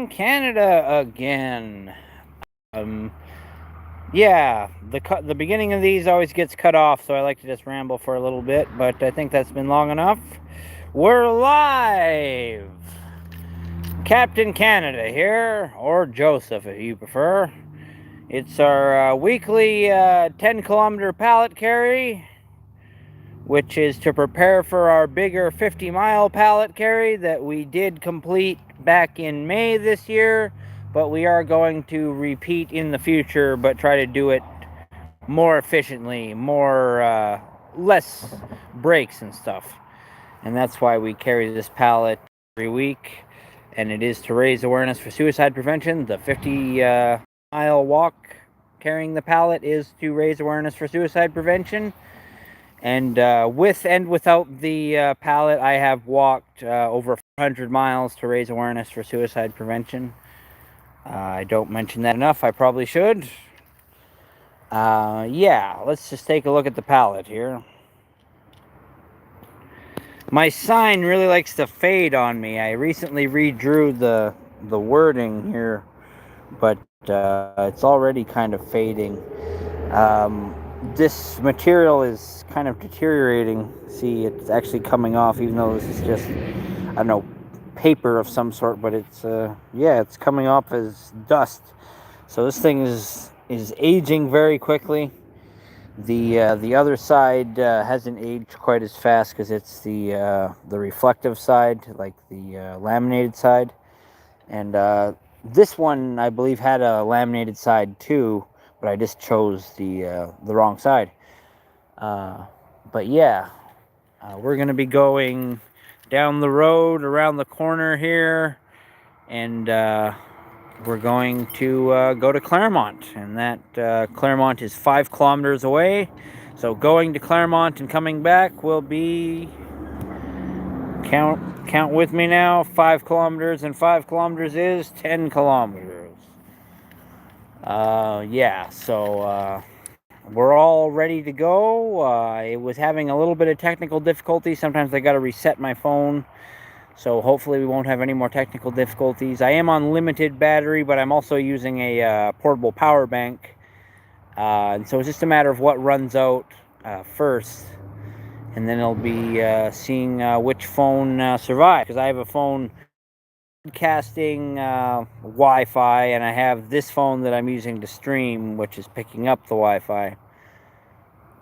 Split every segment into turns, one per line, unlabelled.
Captain Canada again. Um, yeah, the beginning of these always gets cut off, so I like to just ramble for a little bit, but I think that's been long enough. We're live! Captain Canada here, or Joseph if you prefer. It's our weekly 10-kilometer pallet carry, which is to prepare for our bigger 50-mile pallet carry that we did complete back in May this year, but we are going to repeat in the future, but try to do it more efficiently, less breaks and stuff. And that's why we carry this pallet every week, and it is to raise awareness for suicide prevention. The 50-mile walk carrying the pallet is to raise awareness for suicide prevention. And with and without the pallet, I have walked over 400 miles to raise awareness for suicide prevention. I don't mention that enough. I probably should. Yeah, let's just take a look at the pallet here. My sign really likes to fade on me. I recently redrew the wording here, but it's already kind of fading. This material is kind of deteriorating. See, it's actually coming off, even though this is just, I don't know, paper of some sort, but it's it's coming off as dust. So this thing is aging very quickly. The other side hasn't aged quite as fast because it's the reflective side, like the laminated side, and this one I believe had a laminated side too, but I just chose the wrong side. But yeah, we're gonna be going down the road around the corner here, and we're going to go to Claremont, and that Claremont is 5 kilometers away. So going to Claremont and coming back will be, count with me now, 5 kilometers, and 5 kilometers is 10 kilometers. So we're all ready to go. I was having a little bit of technical difficulty. Sometimes I got to reset my phone. So hopefully we won't have any more technical difficulties. I am on limited battery, but I'm also using a portable power bank. And so it's just a matter of what runs out first. And then it'll be seeing which phone survives. Because I have a phone broadcasting Wi-Fi, and I have this phone that I'm using to stream, which is picking up the Wi-Fi.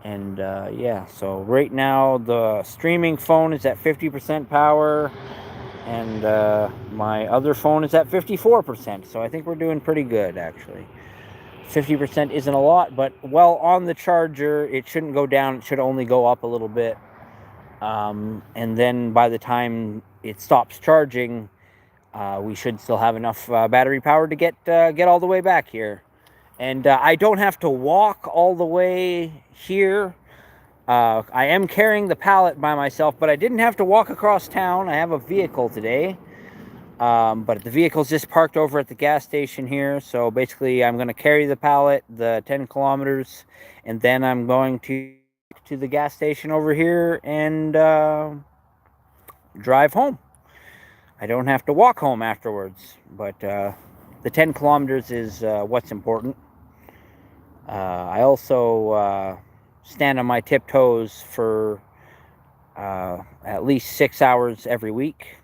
And so right now the streaming phone is at 50% power, and my other phone is at 54%, so I think we're doing pretty good, actually. 50% isn't a lot, but well, on the charger it shouldn't go down, it should only go up a little bit, and then by the time it stops charging, we should still have enough battery power to get all the way back here. And I don't have to walk all the way here. I am carrying the pallet by myself, but I didn't have to walk across town. I have a vehicle today, but the vehicle's just parked over at the gas station here. So basically I'm going to carry the pallet, the 10 kilometers, and then I'm going to the gas station over here and drive home. I don't have to walk home afterwards, but the 10 kilometers is what's important. I also stand on my tiptoes for at least 6 hours every week.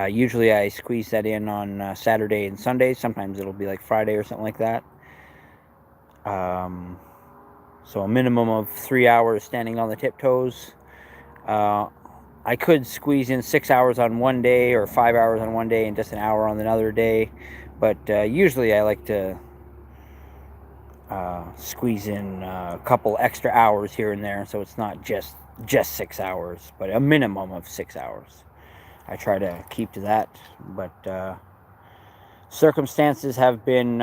Usually I squeeze that in on Saturday and Sunday. Sometimes it'll be like Friday or something like that. So a minimum of 3 hours standing on the tiptoes. I could squeeze in 6 hours on one day or 5 hours on one day and just an hour on another day. But usually I like to squeeze in a couple extra hours here and there, so it's not just 6 hours, but a minimum of 6 hours. I try to keep to that, but circumstances have been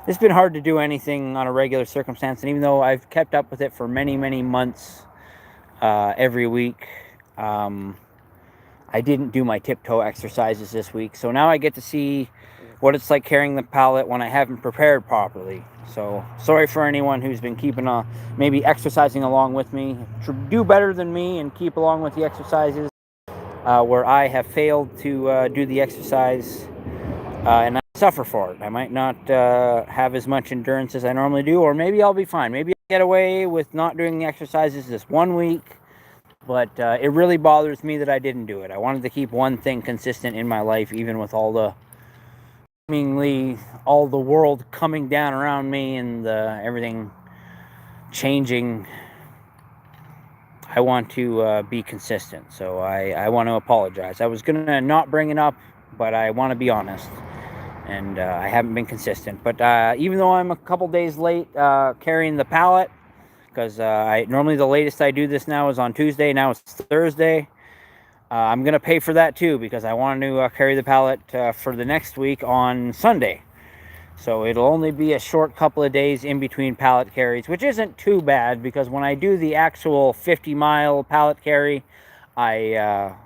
it's been hard to do anything on a regular circumstance, and even though I've kept up with it for many months, every week, I didn't do my tiptoe exercises this week, so now I get to see what it's like carrying the pallet when I haven't prepared properly. So sorry for anyone who's been keeping maybe exercising along with me. Do better than me and keep along with the exercises. where I have failed to do the exercise, and I suffer for it. I might not have as much endurance as I normally do, or maybe I'll be fine. Maybe I'll get away with not doing the exercises this 1 week, but it really bothers me that I didn't do it. I wanted to keep one thing consistent in my life, even with all the seemingly all the world coming down around me and everything changing. I want to be consistent, so I want to apologize. I was going to not bring it up, but I want to be honest, and I haven't been consistent. But even though I'm a couple days late carrying the pallet, because normally the latest I do this now is on Tuesday, now it's Thursday, I'm going to pay for that too, because I want to carry the pallet for the next week on Sunday. So it'll only be a short couple of days in between pallet carries, which isn't too bad, because when I do the actual 50-mile pallet carry, I'm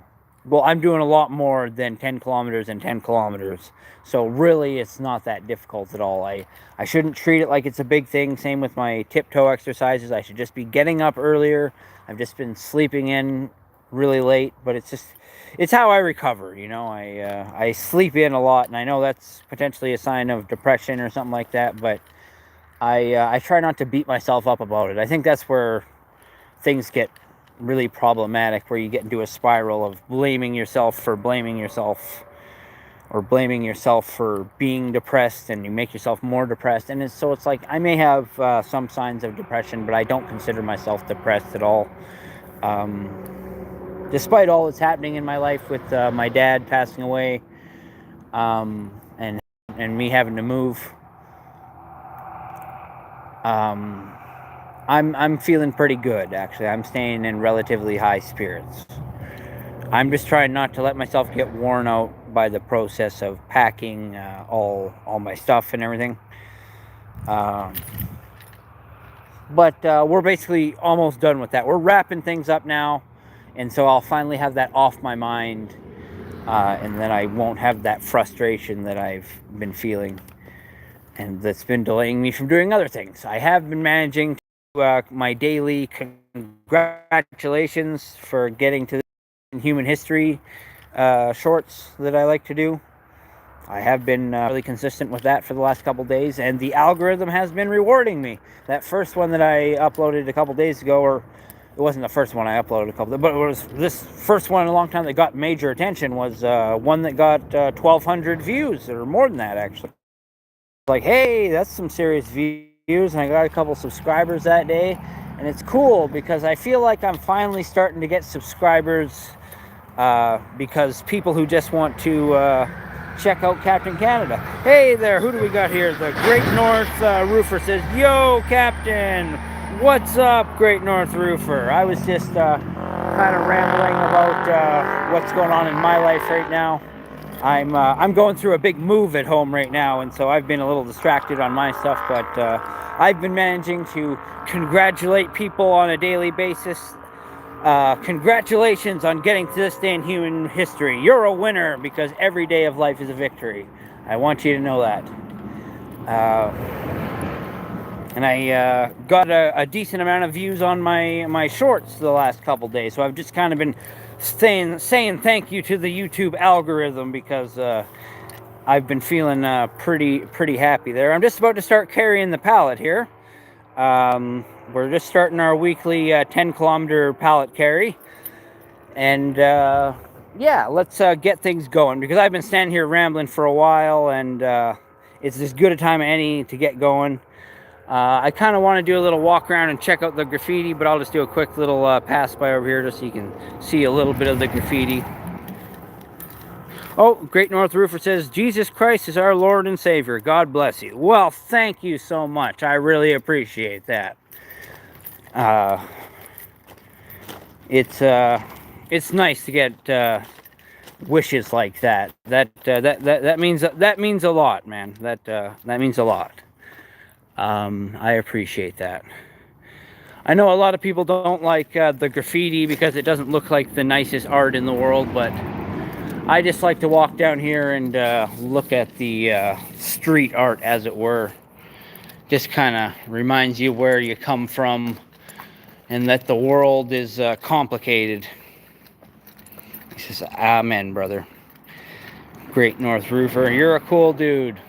doing a lot more than 10 kilometers and 10 kilometers. So really, it's not that difficult at all. I shouldn't treat it like it's a big thing. Same with my tiptoe exercises. I should just be getting up earlier. I've just been sleeping in really late, but it's how I recover, you know. I sleep in a lot, and I know that's potentially a sign of depression or something like that, but I try not to beat myself up about it. I think that's where things get really problematic, where you get into a spiral of blaming yourself for blaming yourself, or blaming yourself for being depressed, and you make yourself more depressed. And it's like I may have some signs of depression, but I don't consider myself depressed at all. Despite all that's happening in my life with my dad passing away, and me having to move, I'm feeling pretty good, actually. I'm staying in relatively high spirits. I'm just trying not to let myself get worn out by the process of packing all my stuff and everything. But we're basically almost done with that. We're wrapping things up now. And so I'll finally have that off my mind, and then I won't have that frustration that I've been feeling, and that's been delaying me from doing other things. I have been managing to, my daily congratulations for getting to the human history shorts that I like to do. I have been really consistent with that for the last couple days, and the algorithm has been rewarding me. That first one that I uploaded a couple days ago, or it wasn't the first one I uploaded a couple of, but it was this first one in a long time that got major attention, was one that got 1,200 views, or more than that, actually. Like, hey, that's some serious views, and I got a couple subscribers that day, and it's cool because I feel like I'm finally starting to get subscribers, because people who just want to check out Captain Canada. Hey there, who do we got here? The Great North Roofer says, yo, Captain! What's up, Great North Roofer? I was just kind of rambling about what's going on in my life right now. I'm going through a big move at home right now, and so I've been a little distracted on my stuff, but I've been managing to congratulate people on a daily basis. Congratulations on getting to this day in human history. You're a winner, because every day of life is a victory. I want you to know that. And I got a decent amount of views on my shorts the last couple days, so I've just kind of been saying thank you to the YouTube algorithm, because I've been feeling pretty happy there. I'm just about to start carrying the pallet here. We're just starting our weekly 10-kilometer pallet carry, and yeah, let's get things going, because I've been standing here rambling for a while, and it's as good a time as any to get going. I kind of want to do a little walk around and check out the graffiti, but I'll just do a quick little pass by over here just so you can see a little bit of the graffiti. Oh, Great North Roofer says, Jesus Christ is our Lord and Savior. God bless you. Well, thank you so much. I really appreciate that. It's nice to get wishes like that. That means a lot, man. That means a lot. I appreciate that. I know a lot of people don't like the graffiti because it doesn't look like the nicest art in the world, but I just like to walk down here and look at the street art, as it were. Just kind of reminds you where you come from, and that the world is complicated. He says, amen, brother. Great North Roofer, you're a cool dude.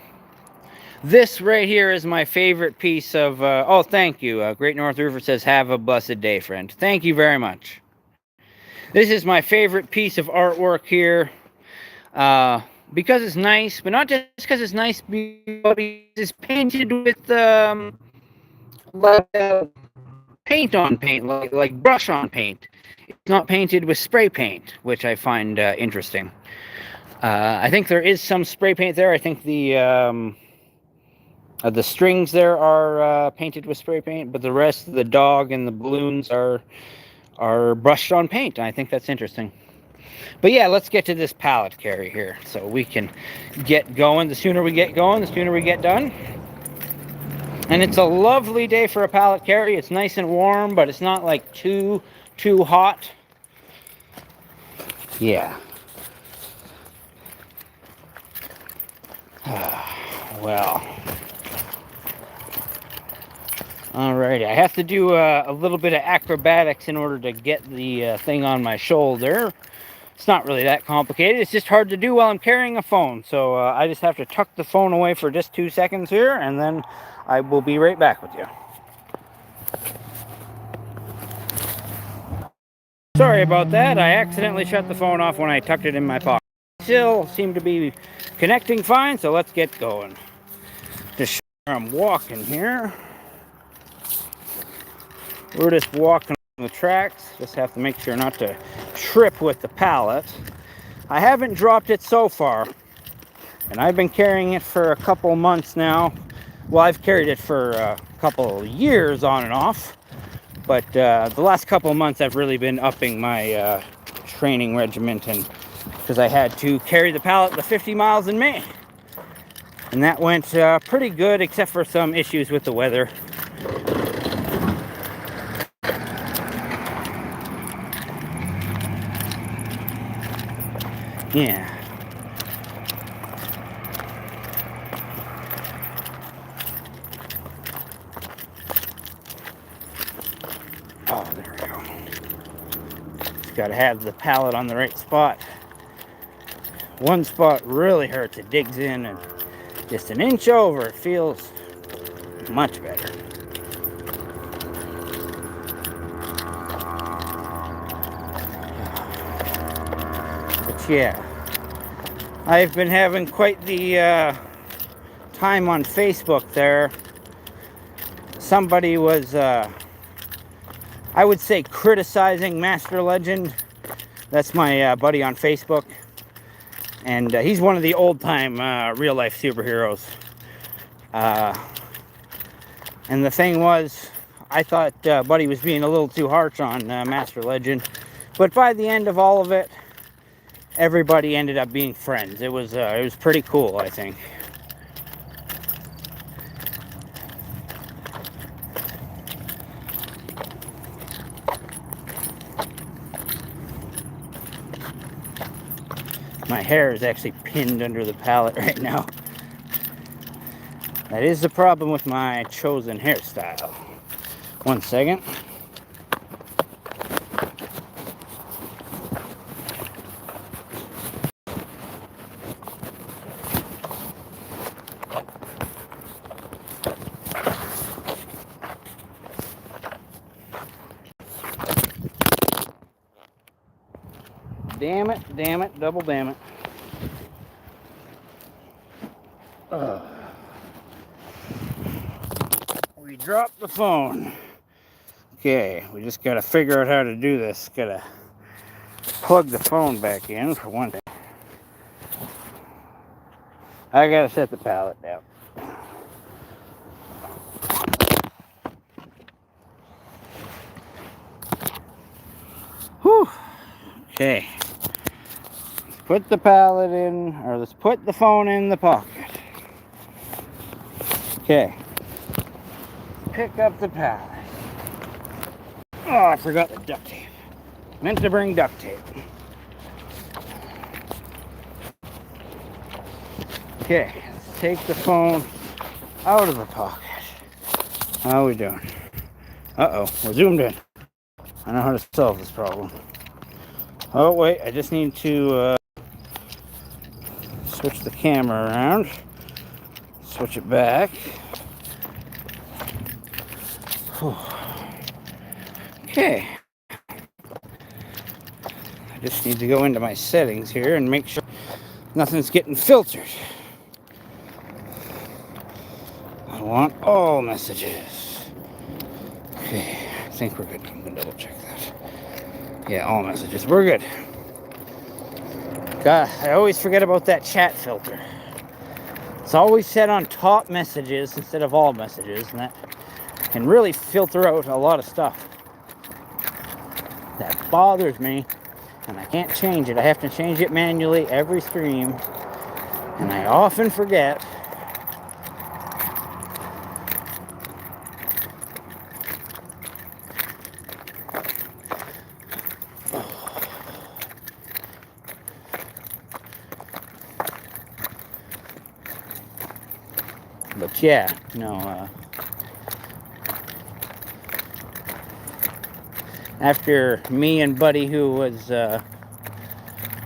This right here is my favorite piece of, oh, thank you. Great North Roofer says, have a blessed day, friend. Thank you very much. This is my favorite piece of artwork here. Because it's nice, but not just because it's nice, because it's painted with, like, paint on paint, like brush on paint. It's not painted with spray paint, which I find interesting. I think there is some spray paint there. I think the strings there are painted with spray paint, but the rest of the dog and the balloons are brushed on paint. I think that's interesting. But yeah, let's get to this pallet carry here so we can get going. The sooner we get going, the sooner we get done. And it's a lovely day for a pallet carry. It's nice and warm, but it's not like too hot. Yeah. Well. Alrighty, I have to do a little bit of acrobatics in order to get the thing on my shoulder. It's not really that complicated. It's just hard to do while I'm carrying a phone. So I just have to tuck the phone away for just 2 seconds here, and then I will be right back with you. Sorry about that. I accidentally shut the phone off when I tucked it in my pocket. Still seem to be connecting fine, so let's get going. Just show where I'm walking here. We're just walking on the tracks. Just have to make sure not to trip with the pallet. I haven't dropped it so far, and I've been carrying it for a couple months now. Well, I've carried it for a couple years on and off, but the last couple months I've really been upping my training regimen, and because I had to carry the pallet the 50 miles in May, and that went pretty good, except for some issues with the weather. Yeah. Oh, there we go. Just gotta have the pallet on the right spot. One spot really hurts. It digs in, and just an inch over, it feels much better. Yeah, I've been having quite the time on Facebook there. Somebody was, I would say, criticizing Master Legend. That's my buddy on Facebook. And he's one of the old-time real-life superheroes. And the thing was, I thought Buddy was being a little too harsh on Master Legend. But by the end of all of it, everybody ended up being friends. It was pretty cool, I think. My hair is actually pinned under the pallet right now. That is the problem with my chosen hairstyle. 1 second. Damn it, double damn it. We dropped the phone. Okay, we just gotta figure out how to do this. Gotta plug the phone back in for one thing. I gotta set the pallet down. Whew. Okay. Let's put the pallet in, or let's put the phone in the pocket. Okay. Pick up the pallet. Oh, I forgot the duct tape. Meant to bring duct tape. Okay, let's take the phone out of the pocket. How are we doing? Uh-oh, we're zoomed in. I know how to solve this problem. Oh, wait, I just need to switch the camera around. Switch it back. Whew. Okay. I just need to go into my settings here and make sure nothing's getting filtered. I want all messages. Okay, I think we're good. I'm gonna double check that. Yeah, all messages. We're good. God, I always forget about that chat filter. It's always set on top messages instead of all messages, and that can really filter out a lot of stuff. That bothers me, and I can't change it. I have to change it manually every stream, and I often forget. But yeah, no, after me and Buddy, who was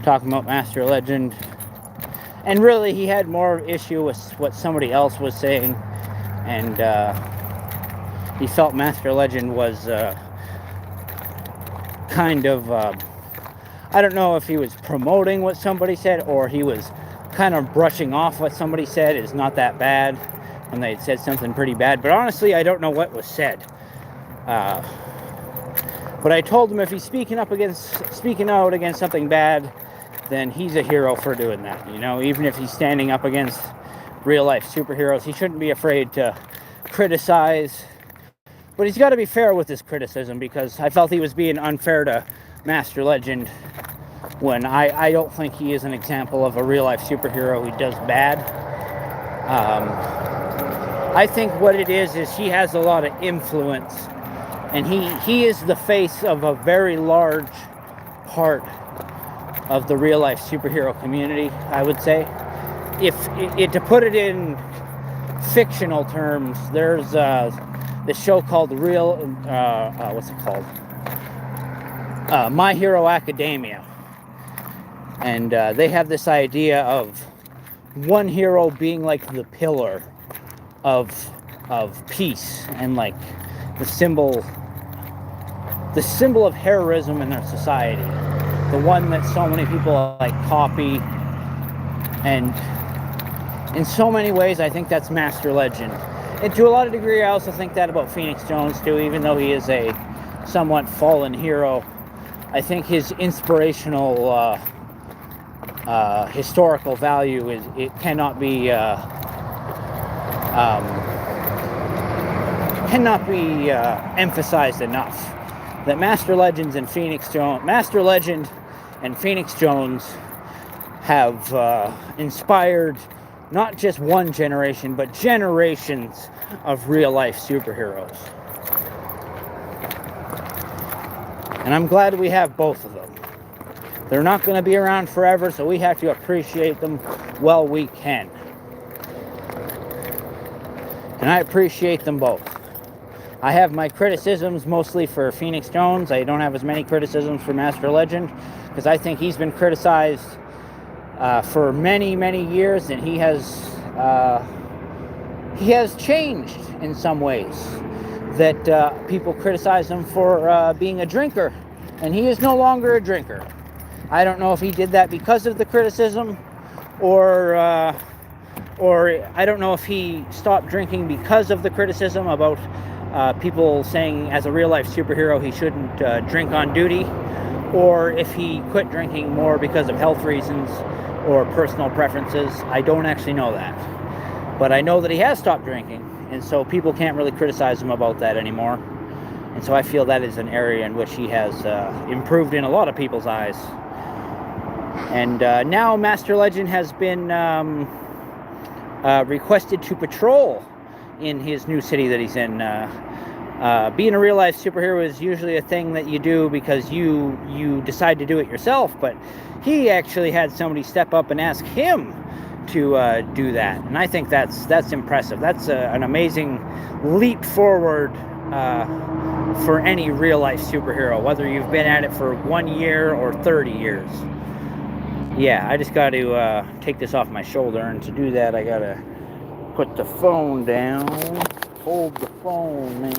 talking about Master Legend, and really he had more issue with what somebody else was saying, and he felt Master Legend was kind of, I don't know if he was promoting what somebody said, or he was kind of brushing off what somebody said is not that bad when they said something pretty bad. But honestly, I don't know what was said. But I told him if he's speaking out against something bad, then he's a hero for doing that. You know, even if he's standing up against real life superheroes, he shouldn't be afraid to criticize. But he's got to be fair with his criticism, because I felt he was being unfair to Master Legend when I don't think he is an example of a real life superhero who does bad. I think what it is he has a lot of influence, and he is the face of a very large part of the real life superhero community, I would say. If to put it in fictional terms, there's this show called what's it called? My Hero Academia. And they have this idea of one hero being like the pillar of peace, and like the symbol of heroism in their society. The one that so many people like copy. And in so many ways, I think that's Master Legend. And to a lot of degree, I also think that about Phoenix Jones too, even though he is a somewhat fallen hero. I think his inspirational historical value cannot be emphasized enough. That Master Legend and Phoenix Jones have inspired not just one generation, but generations of real life superheroes. And I'm glad we have both of them. They're not going to be around forever, so we have to appreciate them while we can. And I appreciate them both. I have my criticisms mostly for Phoenix Jones. I don't have as many criticisms for Master Legend, because I think he's been criticized for many, many years, and he has changed in some ways. That people criticize him for being a drinker, and he is no longer a drinker. I don't know if he did that because of the criticism, or I don't know if he stopped drinking because of the criticism about people saying as a real life superhero he shouldn't drink on duty, or if he quit drinking more because of health reasons or personal preferences. I don't actually know that, but I know that he has stopped drinking, and so people can't really criticize him about that anymore. And so I feel that is an area in which he has improved in a lot of people's eyes. And now Master Legend has been requested to patrol in his new city that he's in. Being a real life superhero is usually a thing that you do because you decide to do it yourself, but he actually had somebody step up and ask him to do that, and I think that's impressive. That's an amazing leap forward for any real-life superhero, whether you've been at it for 1 year or 30 years. Yeah, I just got to take this off my shoulder, and to do that, I got to put the phone down. Hold the phone, man.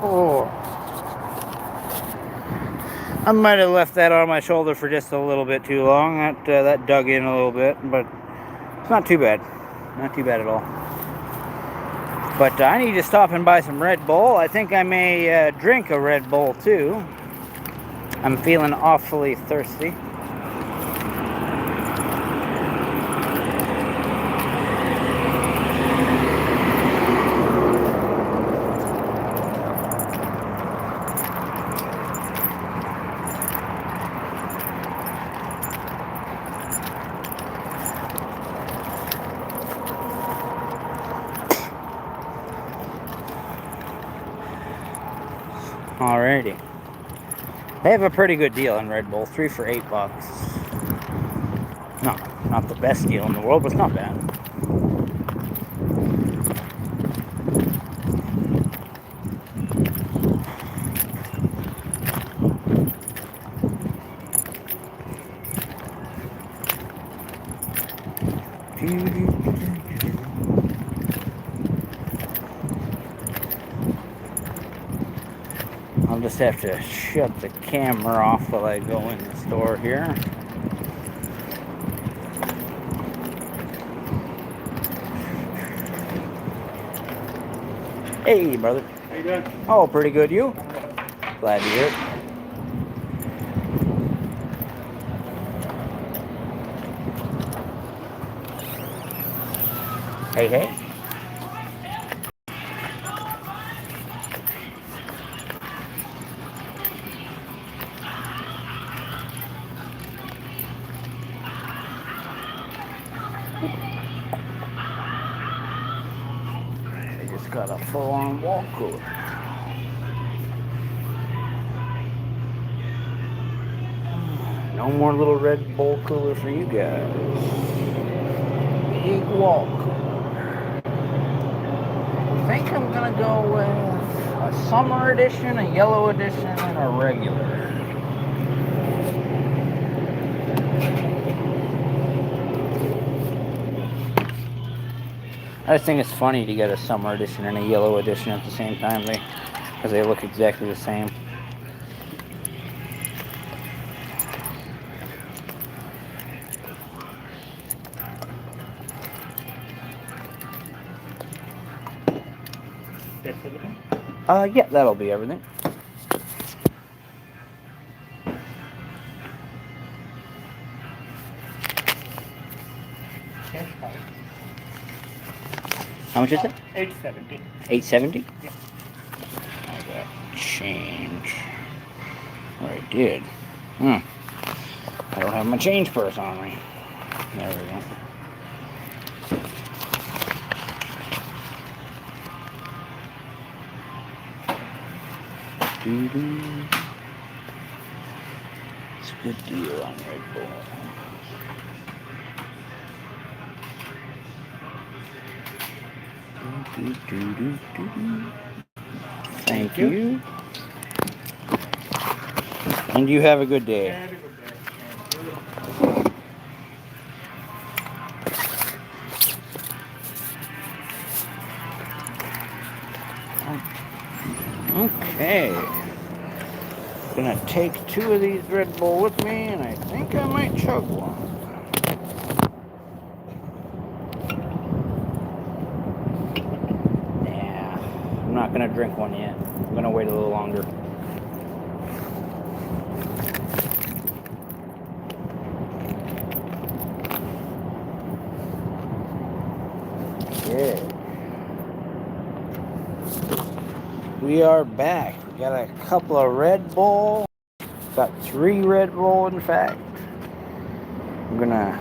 Oh, I might have left that on my shoulder for just a little bit too long. That dug in a little bit, but it's not too bad. Not too bad at all. But I need to stop and buy some Red Bull. I think I may drink a Red Bull too. I'm feeling awfully thirsty. Alrighty. They have a pretty good deal on Red Bull. 3 for $8. No, not the best deal in the world, but it's not bad. I'll just have to shut the camera off while I go in the store here. Hey, brother.
How you doing?
Oh, pretty good. You? Glad to hear it. Hey, hey. I just got a full-on wall cooler. No more little Red Bull cooler for you guys. Big wall cooler. I think I'm gonna go with a summer edition, a yellow edition, and a regular. I just think it's funny to get a summer edition and a yellow edition at the same time, because they look exactly the same.
That's everything?
Yeah, that'll be everything.
Yes, fine.
How much is it?
$8.70.
$8.70?
Yeah.
I got change. Or I did. I don't have my change purse on me. There we go. It's a good deal on Red Bull. Thank you. And you have a good day.
Have a good day.
Okay. Gonna take 2 of these Red Bull with me, and I think I might chug one. Yeah, I'm not gonna drink one yet. I'm gonna wait a little longer. Yeah. We are back. We got a couple of Red Bull. Got 3 Red Bull, in fact. I'm gonna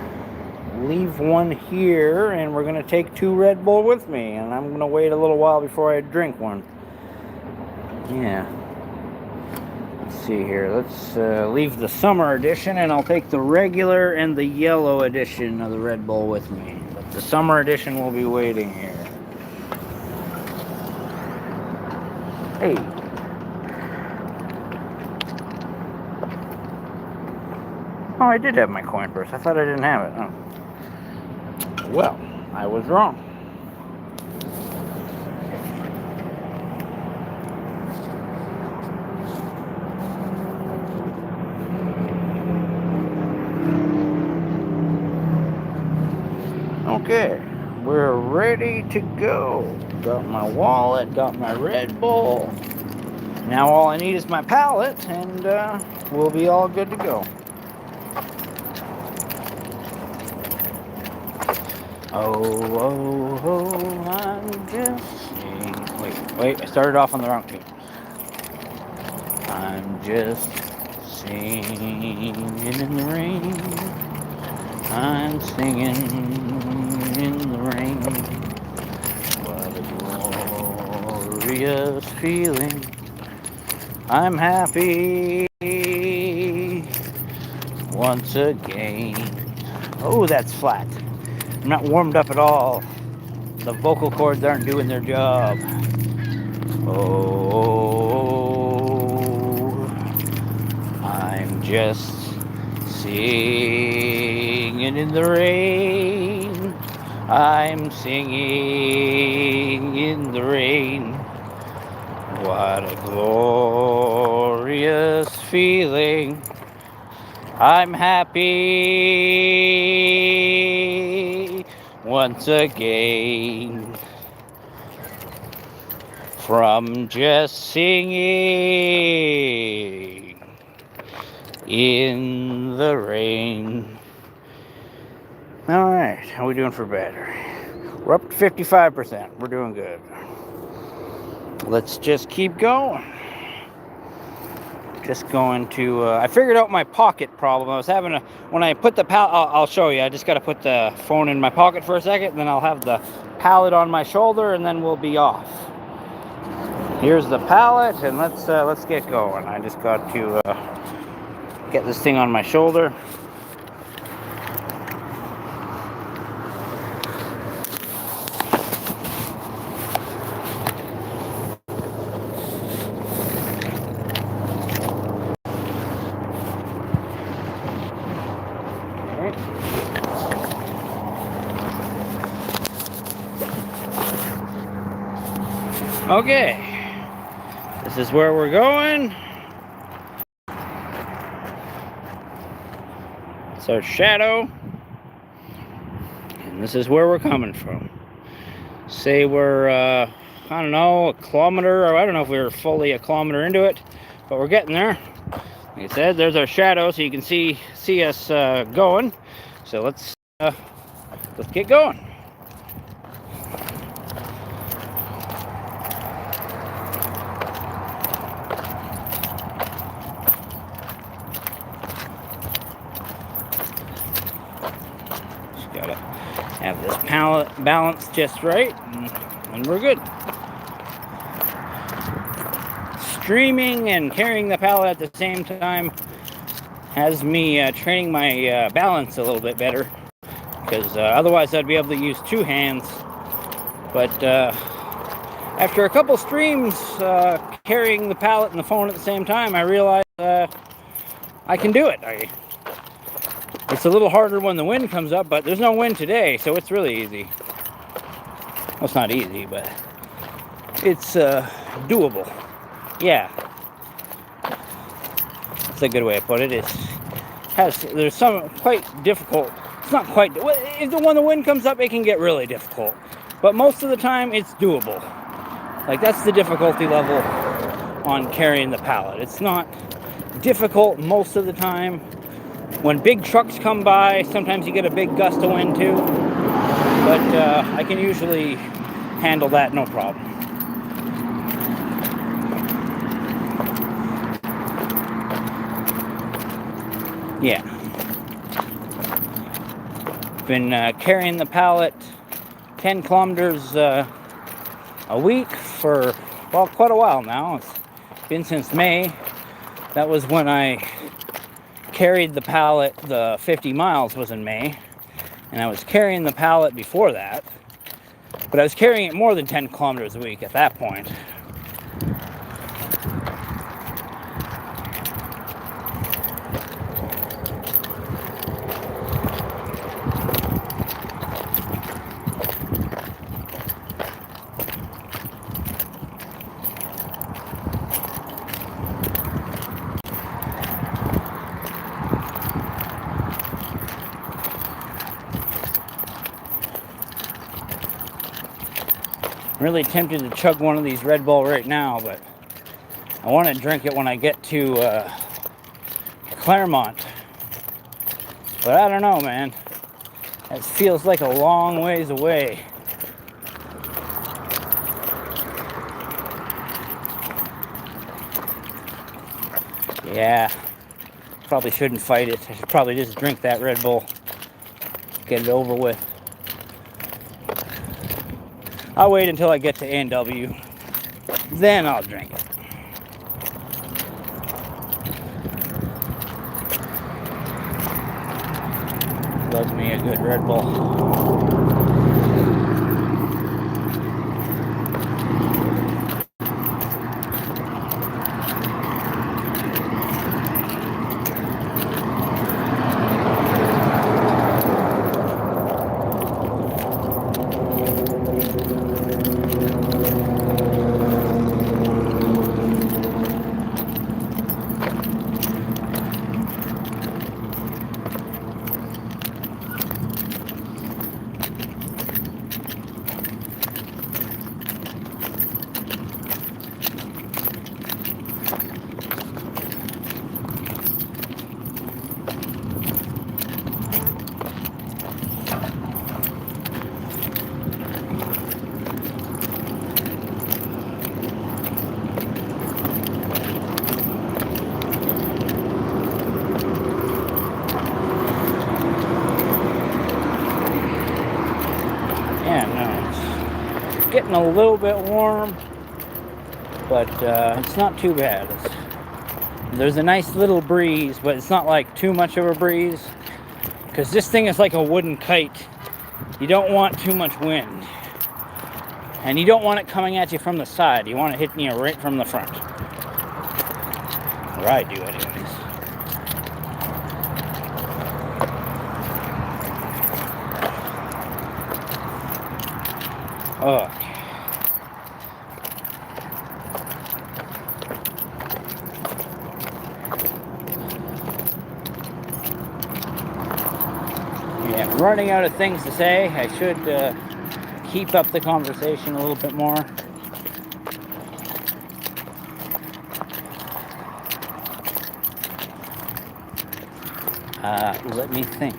leave one here, and we're going to take 2 Red Bull with me, and I'm going to wait a little while before I drink one. Yeah. Let's see here. Let's leave the summer edition, and I'll take the regular and the yellow edition of the Red Bull with me. But the summer edition will be waiting here. Hey. Oh, I did have my coin purse. I thought I didn't have it. Oh. Well, I was wrong. Okay, we're ready to go. Got my wallet, got my Red Bull. Now all I need is my pallet, and we'll be all good to go. Oh, I'm just singing. Wait, I started off on the wrong tune. I'm just singing in the rain. I'm singing in the rain. What a glorious feeling. I'm happy once again. Oh, that's flat. I'm not warmed up at all. The vocal cords aren't doing their job. Oh, I'm just singing in the rain. I'm singing in the rain. What a glorious feeling. I'm happy once again from just singing in the rain. All right, how are we doing for battery? We're up to 55%. We're doing good. Let's just keep going. Just going to, I figured out my pocket problem. I was having when I put the pallet, I'll show you. I just got to put the phone in my pocket for a second, and then I'll have the pallet on my shoulder, and then we'll be off. Here's the pallet, and let's get going. I just got to get this thing on my shoulder. Okay, this is where we're going. It's our shadow, and this is where we're coming from. Say we're, I don't know, a kilometer, or I don't know if we're fully a kilometer into it, but we're getting there. Like I said, there's our shadow, so you can see us going. So let's get going. Gotta have this pallet balanced just right, and we're good. Streaming and carrying the pallet at the same time has me training my balance a little bit better, because otherwise I'd be able to use 2 hands. But after a couple streams carrying the pallet and the phone at the same time, I realized I can do it. It's a little harder when the wind comes up, but there's no wind today, so it's really easy. Well, it's not easy, but it's doable. Yeah. That's a good way to put it. There's some quite difficult. It's not quite. When the wind comes up, it can get really difficult. But most of the time, it's doable. Like, that's the difficulty level on carrying the pallet. It's not difficult most of the time. When big trucks come by, sometimes you get a big gust of wind too, but I can usually handle that no problem. Yeah. Been carrying the pallet 10 kilometers a week for, well, quite a while now. It's been since May. That was when I carried the pallet. The 50 miles was in May, and I was carrying the pallet before that, but I was carrying it more than 10 kilometers a week at that point. I'm really tempted to chug one of these Red Bull right now, but I want to drink it when I get to Claremont. But I don't know, man. It feels like a long ways away. Yeah, probably shouldn't fight it. I should probably just drink that Red Bull. Get it over with. I'll wait until I get to A&W. Then I'll drink it. Loves me a good Red Bull. Getting a little bit warm, but it's not too bad. There's a nice little breeze, but it's not like too much of a breeze, because this thing is like a wooden kite. You don't want too much wind, and you don't want it coming at you from the side. You want it hitting you right from the front, or I do anyways. Oh. Yeah, I'm running out of things to say. I should keep up the conversation a little bit more. Let me think.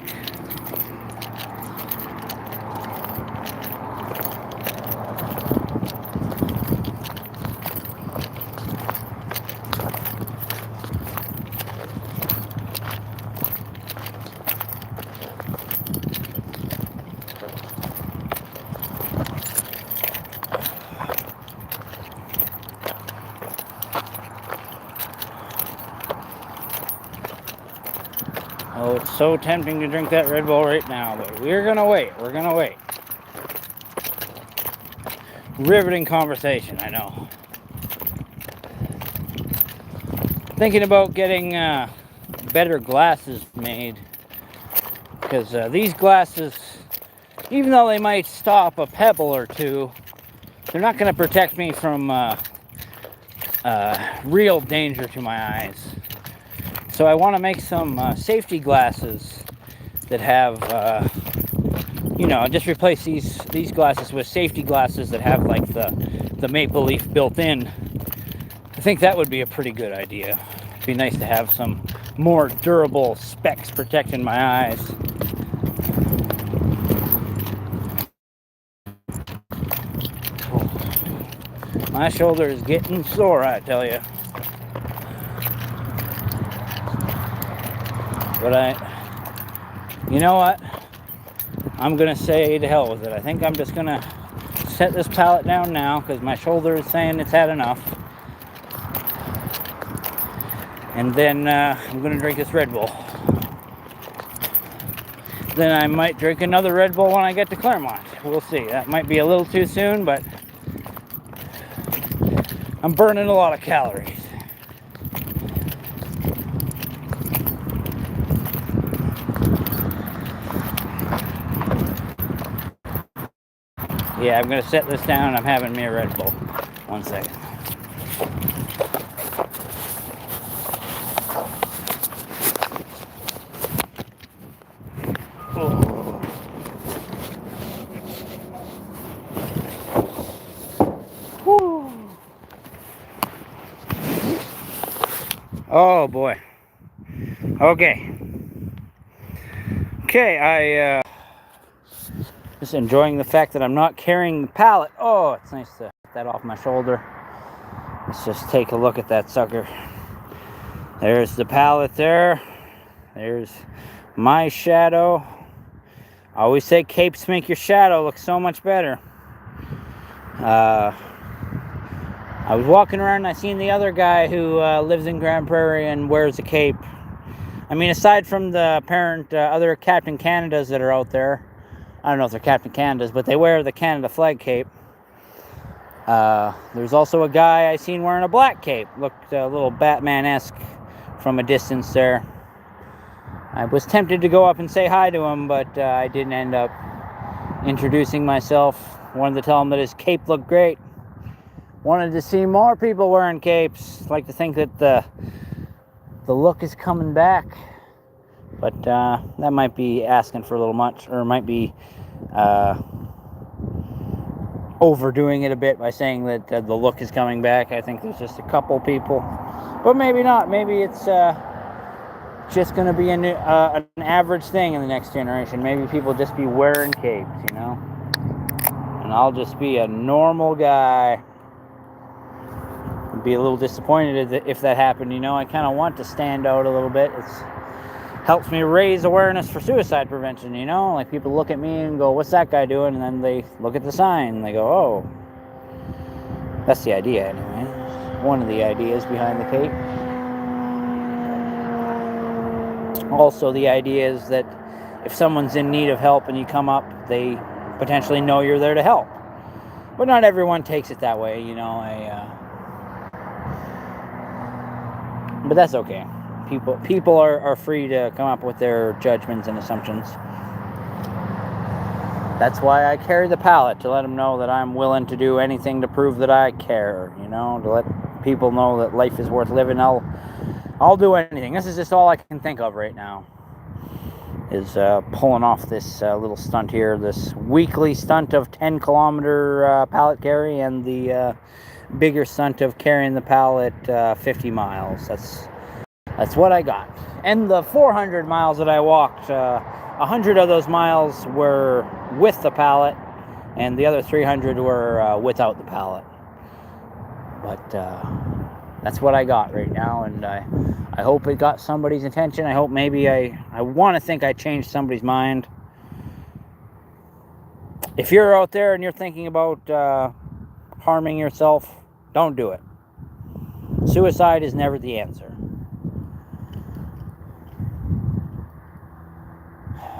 Oh, it's so tempting to drink that Red Bull right now, but we're gonna wait. We're gonna wait. Riveting conversation, I know. Thinking about getting better glasses made, because these glasses, even though they might stop a pebble or two, they're not going to protect me from real danger to my eyes. So I want to make some safety glasses that have, just replace these glasses with safety glasses that have like the maple leaf built in. I think that would be a pretty good idea. It'd be nice to have some more durable specs protecting my eyes. My shoulder is getting sore, I tell you. But you know what? I'm going to say to hell with it. I think I'm just going to set this pallet down now because my shoulder is saying it's had enough. And then I'm going to drink this Red Bull. Then I might drink another Red Bull when I get to Claremont. We'll see. That might be a little too soon, but I'm burning a lot of calories. Yeah, I'm going to set this down. I'm having me a Red Bull. 1 second. Oh boy. Okay, I just enjoying the fact that I'm not carrying the pallet. Oh, it's nice to get that off my shoulder. Let's just take a look at that sucker. There's the pallet there. There's my shadow. I always say capes make your shadow look so much better. I was walking around and I seen the other guy who lives in Grand Prairie and wears a cape. I mean, aside from the apparent other Captain Canadas that are out there, I don't know if they're Captain Canadas, but they wear the Canada flag cape. There's also a guy I seen wearing a black cape. Looked a little Batman-esque from a distance there. I was tempted to go up and say hi to him, but I didn't end up introducing myself. Wanted to tell him that his cape looked great. Wanted to see more people wearing capes. Like to think that the look is coming back, but that might be asking for a little much, or might be overdoing it a bit by saying that the look is coming back. I think there's just a couple people, but maybe not. Maybe it's just going to be an average thing in the next generation. Maybe people just be wearing capes, you know, and I'll just be a normal guy. Be a little disappointed if that happened, you know. I kind of want to stand out a little bit. It's helps me raise awareness for suicide prevention, you know. Like, people look at me and go, what's that guy doing? And then they look at the sign and they go, oh, that's the idea anyway. One of the ideas behind the cape. Also, the idea is that if someone's in need of help and you come up, they potentially know you're there to help. But not everyone takes it that way, you know. But that's okay. People are free to come up with their judgments and assumptions. That's why I carry the pallet, to let them know that I'm willing to do anything to prove that I care, you know, to let people know that life is worth living. I'll do anything. This is just all I can think of right now, is pulling off this little stunt here, this weekly stunt of 10-kilometer pallet carry, and the bigger stunt of carrying the pallet 50 miles. That's what I got. And the 400 miles that I walked, 100 of those miles were with the pallet, and the other 300 were without the pallet. But that's what I got right now, and I hope it got somebody's attention. I hope maybe I want to think I changed somebody's mind. If you're out there and you're thinking about harming yourself, don't do it. Suicide is never the answer.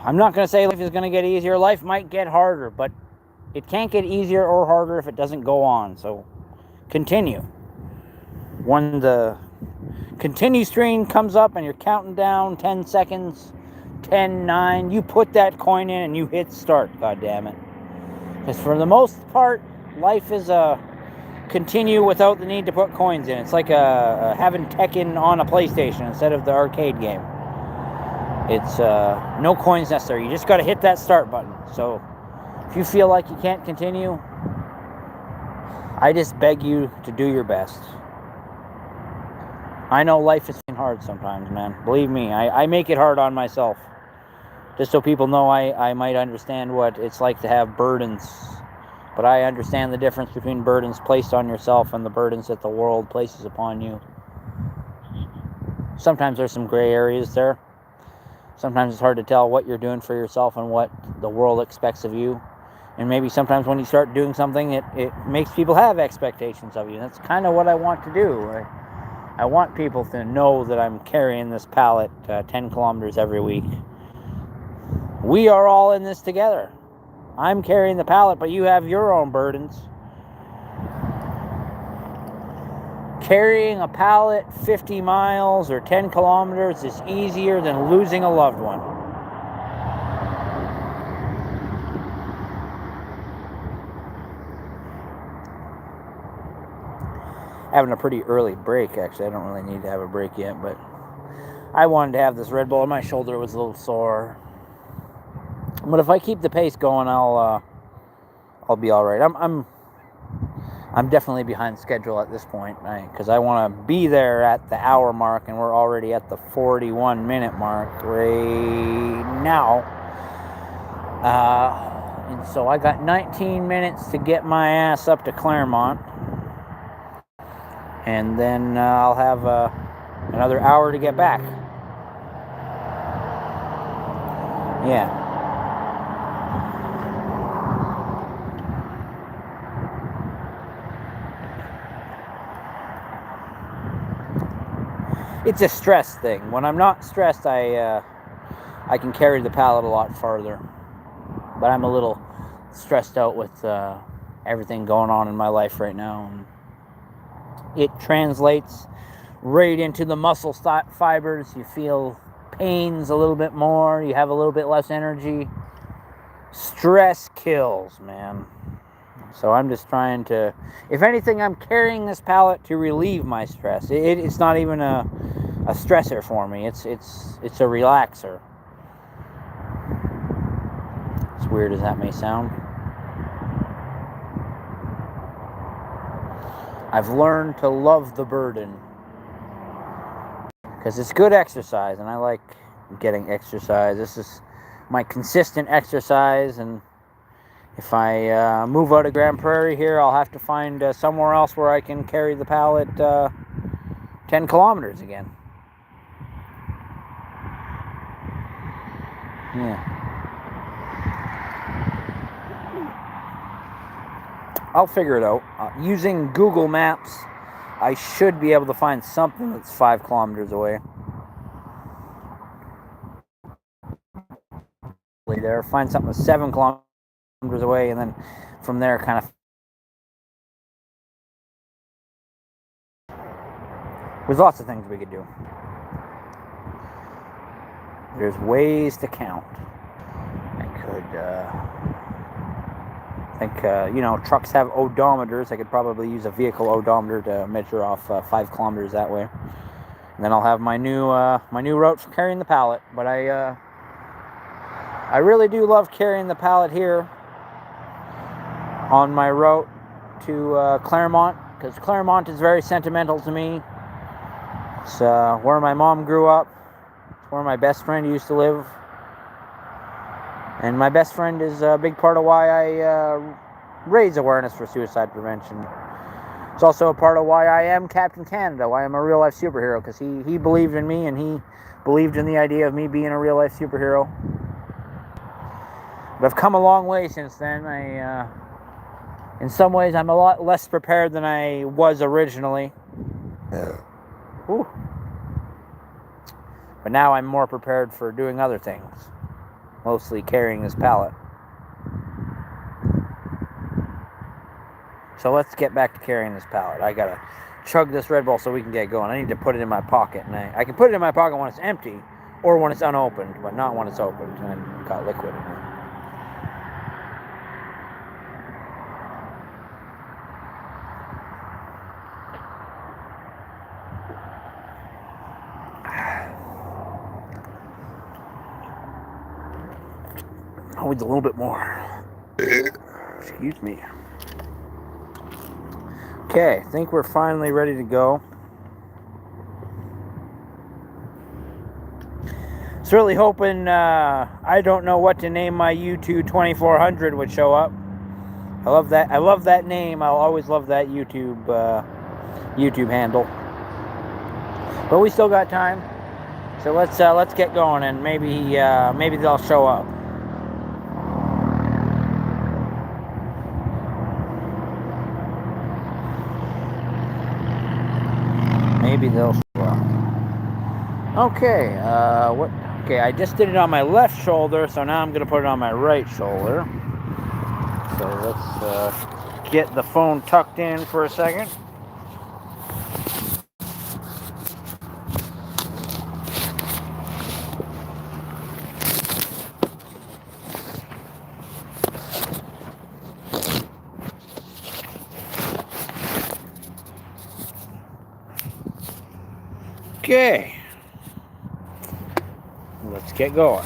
I'm not going to say life is going to get easier. Life might get harder, but it can't get easier or harder if it doesn't go on. So continue. When the continue screen comes up and you're counting down 10 seconds, 10, 9, you put that coin in and you hit start, God damn it. Because for the most part, life is a continue without the need to put coins in. It's like having Tekken on a PlayStation instead of the arcade game. It's no coins necessary. You just got to hit that start button. So if you feel like you can't continue, I just beg you to do your best. I know life is hard sometimes, man. Believe me, I make it hard on myself. Just so people know I might understand what it's like to have burdens. But I understand the difference between burdens placed on yourself and the burdens that the world places upon you. Sometimes there's some gray areas there. Sometimes it's hard to tell what you're doing for yourself and what the world expects of you. And maybe sometimes when you start doing something, it makes people have expectations of you. That's kind of what I want to do. I want people to know that I'm carrying this pallet 10 kilometers every week. We are all in this together. I'm carrying the pallet, but you have your own burdens. Carrying a pallet 50 miles or 10 kilometers is easier than losing a loved one. Having a pretty early break, actually. I don't really need to have a break yet, but I wanted to have this Red Bull, and my shoulder was a little sore. But if I keep the pace going, I'll be all right. I'm definitely behind schedule at this point, because I want to be there at the hour mark, and we're already at the 41-minute mark right now. And so I got 19 minutes to get my ass up to Claremont. And then I'll have another hour to get back. Yeah. It's a stress thing. When I'm not stressed, I can carry the pallet a lot farther. But I'm a little stressed out with everything going on in my life right now. And it translates right into the muscle fibers. You feel pains a little bit more. You have a little bit less energy. Stress kills, man. So I'm just trying to, if anything, I'm carrying this pallet to relieve my stress. It's not even a stressor for me. It's a relaxer. As weird as that may sound. I've learned to love the burden because it's good exercise, and I like getting exercise. This is my consistent exercise, and if I move out of Grand Prairie here, I'll have to find somewhere else where I can carry the pallet 10 kilometers again. Yeah. I'll figure it out. Using Google Maps, I should be able to find something that's 5 kilometers away. There, find something that's 7 kilometers away, and then from there, kind of. There's lots of things we could do. There's ways to count. I could. I think, trucks have odometers. I could probably use a vehicle odometer to measure off 5 kilometers that way. And then I'll have my new route for carrying the pallet. But I really do love carrying the pallet here on my route to Claremont, because Claremont is very sentimental to me. It's where my mom grew up. It's where my best friend used to live. And my best friend is a big part of why I raise awareness for suicide prevention. It's also a part of why I am Captain Canada, why I'm a real-life superhero, because he believed in me, and he believed in the idea of me being a real-life superhero. But I've come a long way since then. In some ways, I'm a lot less prepared than I was originally. Ooh. But now I'm more prepared for doing other things. Mostly carrying this pallet. So let's get back to carrying this pallet. I gotta chug this Red Bull so we can get going. I need to put it in my pocket. And I can put it in my pocket when it's empty, or when it's unopened, but not when it's opened and got liquid in it. Oh, it's a little bit more. Excuse me. Okay, I think we're finally ready to go. I was really hoping, I don't know what to name my U2 2400 would show up. I love that. I love that name. I'll always love that YouTube handle. But we still got time. So let's get going, and maybe they'll show up. Maybe they'll show up. Okay, what? Okay, I just did it on my left shoulder, so now I'm gonna put it on my right shoulder. So let's get the phone tucked in for a second. Okay, let's get going.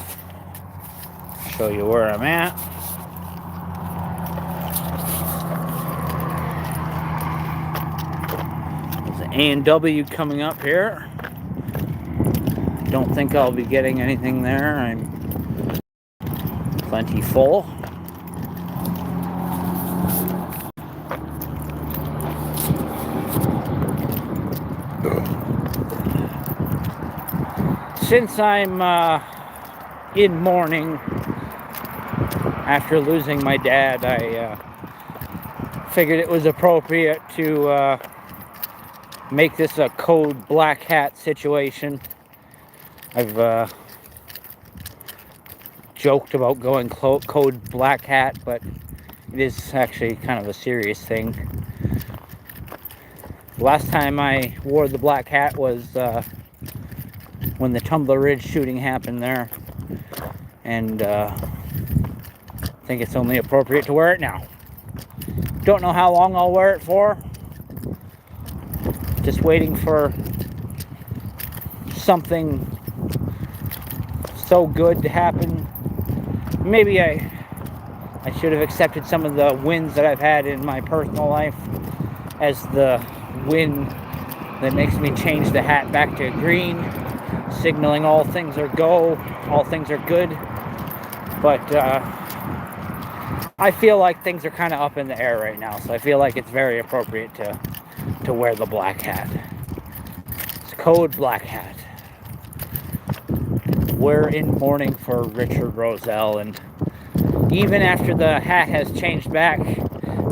Show you where I'm at. There's an A&W coming up here. Don't think I'll be getting anything there. I'm plenty full. Since I'm in mourning after losing my dad, I figured it was appropriate to make this a code black hat situation. I've joked about going code black hat, but it is actually kind of a serious thing. Last time I wore the black hat was when the Tumbler Ridge shooting happened there, and I think it's only appropriate to wear it now. Don't know how long I'll wear it for. Just waiting for something so good to happen. Maybe I should have accepted some of the wins that I've had in my personal life as the win that makes me change the hat back to green, signaling all things are go, all things are good. But I feel like things are kind of up in the air right now, so I feel like it's very appropriate to wear the black hat. It's code black hat. We're in mourning for Richard Roszell, and even after the hat has changed back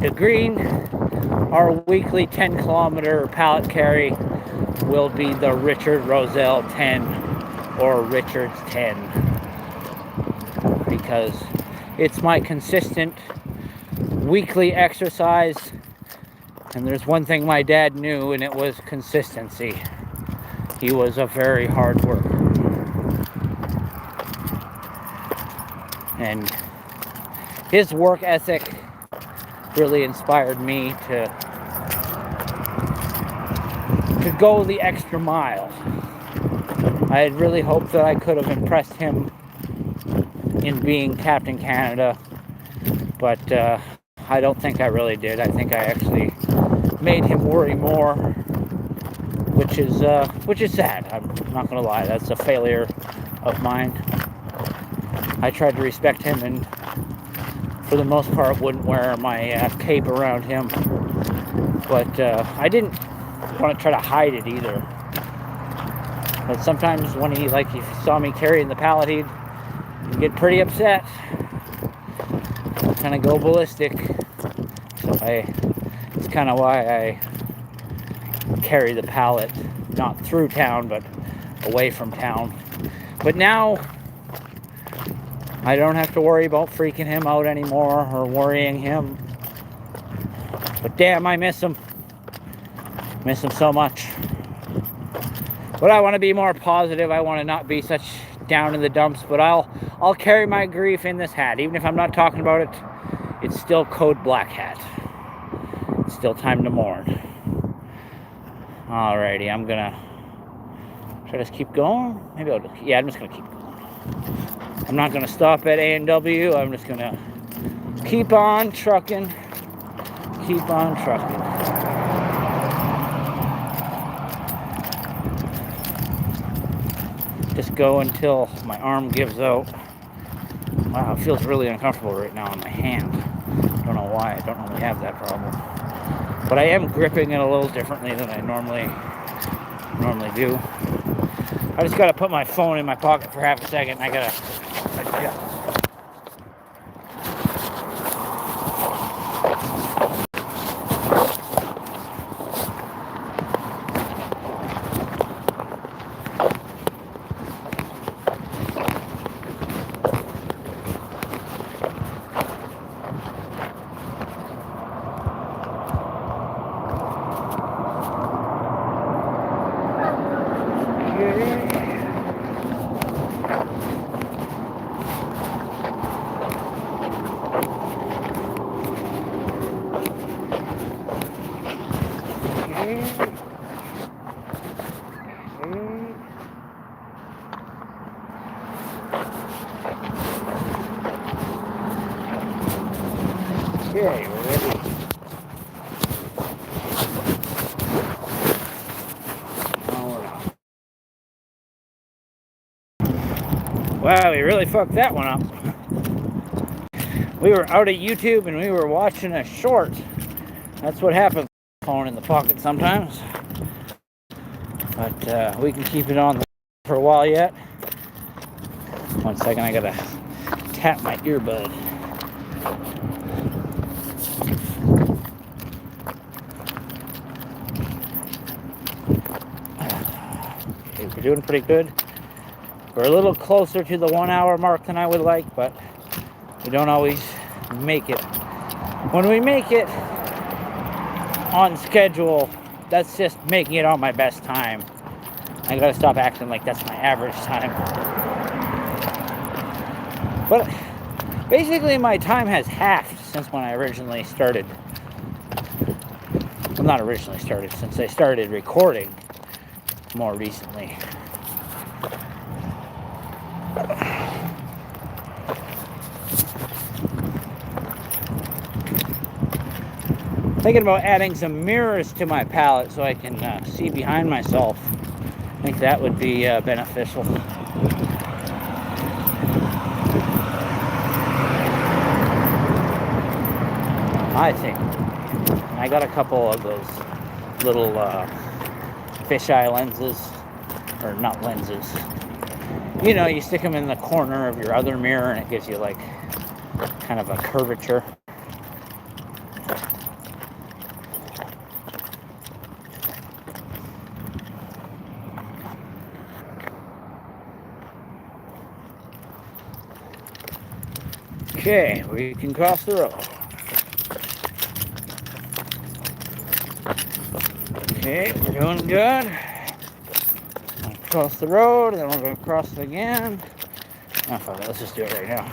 to green, our weekly 10-kilometer pallet carry will be the Richard Roszell 10 or Richard's 10, because it's my consistent weekly exercise, and there's one thing my dad knew, and it was consistency. He was a very hard worker, and his work ethic really inspired me to go the extra mile. I had really hoped that I could have impressed him in being Captain Canada, but I don't think I really did. I think I actually made him worry more, which is sad. I'm not gonna lie, that's a failure of mine. I tried to respect him, and for the most part wouldn't wear my cape around him, but I didn't want to try to hide it either. But sometimes when he saw me carrying the pallet, he'd get pretty upset, kind of go ballistic. So it's kind of why I carry the pallet, not through town, but away from town. But now I don't have to worry about freaking him out anymore or worrying him. But damn, I miss him. Miss him so much. But I want to be more positive. I want to not be such down in the dumps. But I'll carry my grief in this hat. Even if I'm not talking about it, it's still code black hat. It's still time to mourn. Alrighty, I'm gonna try to just keep going. Maybe I'm just gonna keep going. I'm not gonna stop at A&W. I'm just gonna keep on trucking. Keep on trucking. Just go until my arm gives out. Wow, it feels really uncomfortable right now on my hand. I don't know why. I don't normally have that problem. But I am gripping it a little differently than I normally do. I just gotta put my phone in my pocket for half a second. I gotta adjust. Okay, we're ready. Wow, we really fucked that one up. We were out at YouTube and we were watching a short. That's what happens with the phone in the pocket sometimes. But we can keep it on for a while yet. 1 second, I gotta tap my earbud. Okay, we're doing pretty good. We're a little closer to the 1 hour mark than I would like, but we don't always make it. When we make it on schedule, that's just making it on my best time. I gotta stop acting like that's my average time. But basically my time has halved since when I originally started. Well, not originally started, since I started recording more recently. Thinking about adding some mirrors to my pallet so I can see behind myself. I think that would be beneficial. I think. I got a couple of those little fisheye lenses, or not lenses. You know, you stick them in the corner of your other mirror and it gives you like kind of a curvature. Okay, we can cross the road. Okay, we're doing good. Cross the road, then we're going to cross it again. Oh, fuck it, let's just do it right now.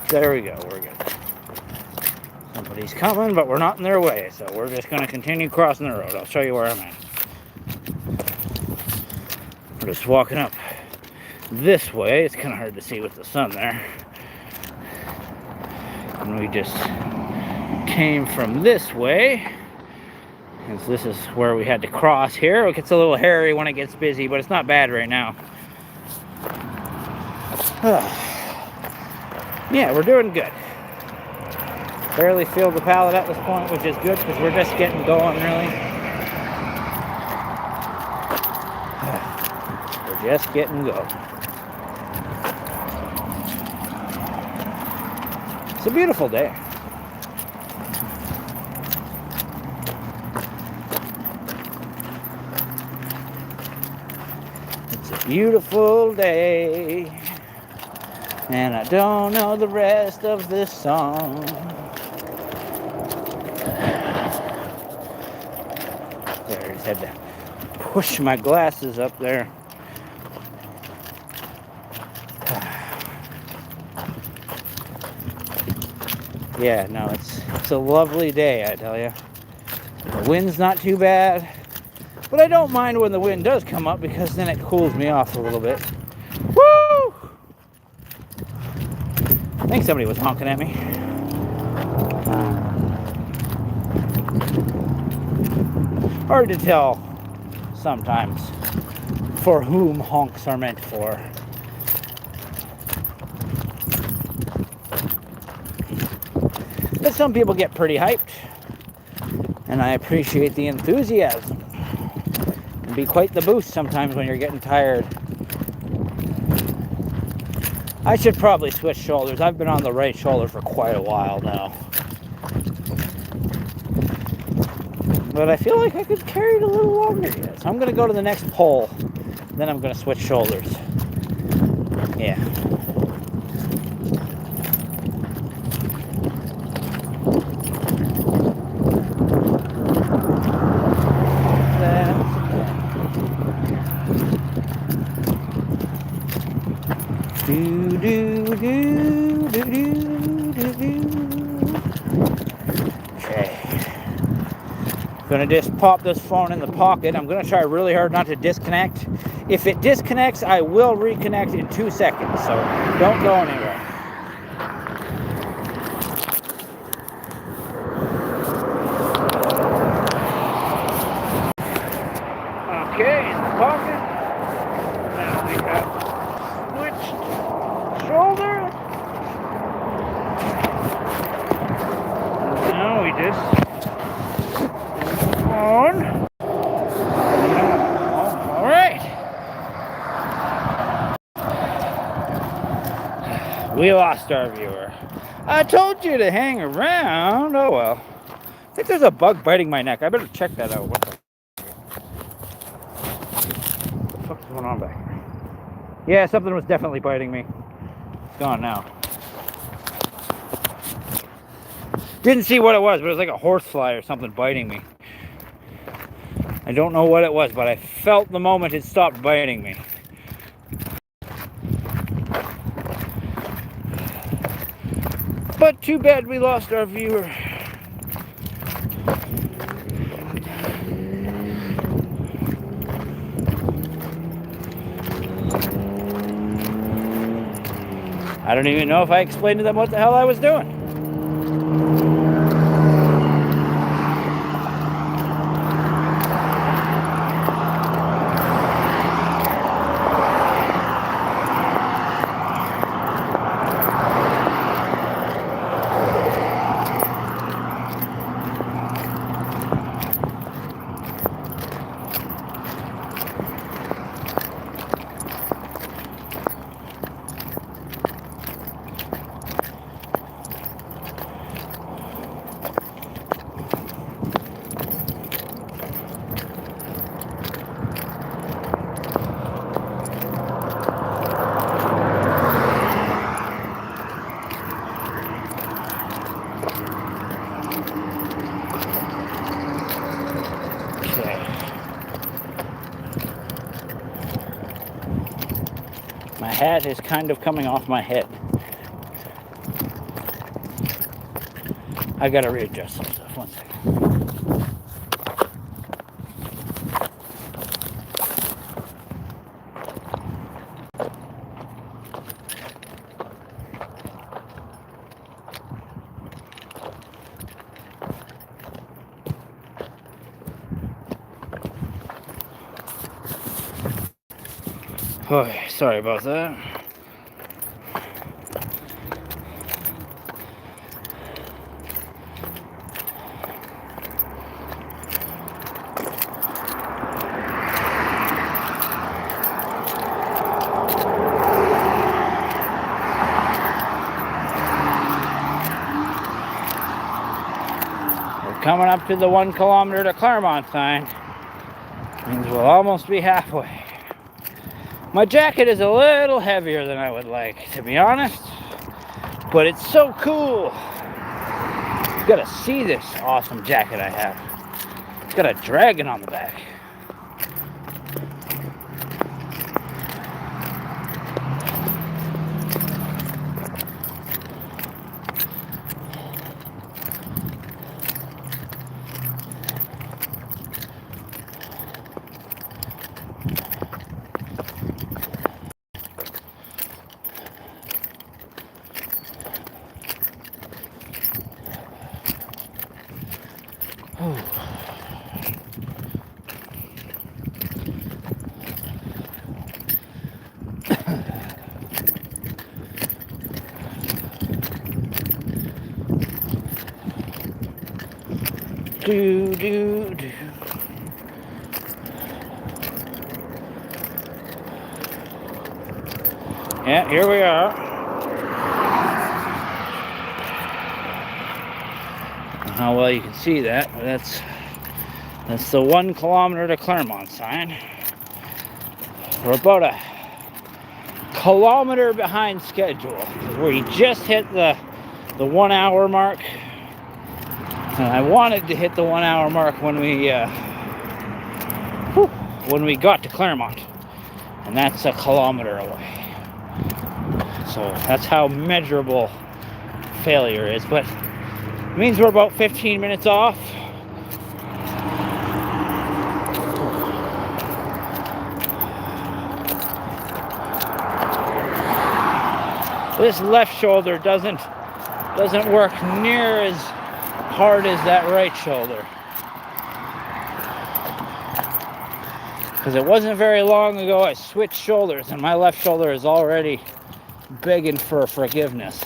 There we go, we're good. Somebody's coming, but we're not in their way, so we're just going to continue crossing the road. I'll show you where I'm at. We're just walking up this way. It's kind of hard to see with the sun there. And we just came from this way. And so this is where we had to cross here. It gets a little hairy when it gets busy, but it's not bad right now. Yeah, we're doing good. Barely filled the pallet at this point, which is good because we're just getting going, really. We're just getting going. It's a beautiful day. It's a beautiful day. And I don't know the rest of this song. There, I just had to push my glasses up there. Yeah, no, it's a lovely day, I tell you. The wind's not too bad, but I don't mind when the wind does come up because then it cools me off a little bit. Woo! I think somebody was honking at me. Hard to tell sometimes for whom honks are meant for. But some people get pretty hyped, and I appreciate the enthusiasm. can be quite the boost sometimes when you're getting tired. I should probably switch shoulders. I've been on the right shoulder for quite a while now. But I feel like I could carry it a little longer yet. So I'm going to go to the next pole. Then I'm going to switch shoulders. Yeah. Do, do, do, do, do, do, do. Okay. Gonna just pop this phone in the pocket. I'm gonna try really hard not to disconnect. If it disconnects, I will reconnect in 2 seconds, so don't go anywhere. Okay, in the pocket. Now we have switched shoulder. Now we just on. All right. We lost our viewer. I told you to hang around. Oh well. I think there's a bug biting my neck. I better check that out. What the fuck's going on back here? Yeah, something was definitely biting me. It's gone now. Didn't see what it was, but it was like a horsefly or something biting me. I don't know what it was, but I felt the moment it stopped biting me. But too bad we lost our viewer. I don't even know if I explained to them what the hell I was doing. My hat is kind of coming off my head. I gotta readjust some stuff. 1 second. Oh, sorry about that. We're coming up to the 1 kilometer to Claremont sign. Means we'll almost be halfway. My jacket is a little heavier than I would like, to be honest, but it's so cool. You gotta see this awesome jacket I have. It's got a dragon on the back. Do, do, do. Yeah, here we are. I don't know how well you can see that, but that's the 1 kilometer to Claremont sign. We're about a kilometer behind schedule. We just hit the 1 hour mark, and I wanted to hit the 1 hour mark when we got to Claremont, and that's a kilometer away. So that's how measurable failure is, but it means we're about 15 minutes off. This left shoulder doesn't work near as hard as that right shoulder, because it wasn't very long ago I switched shoulders and my left shoulder is already begging for forgiveness.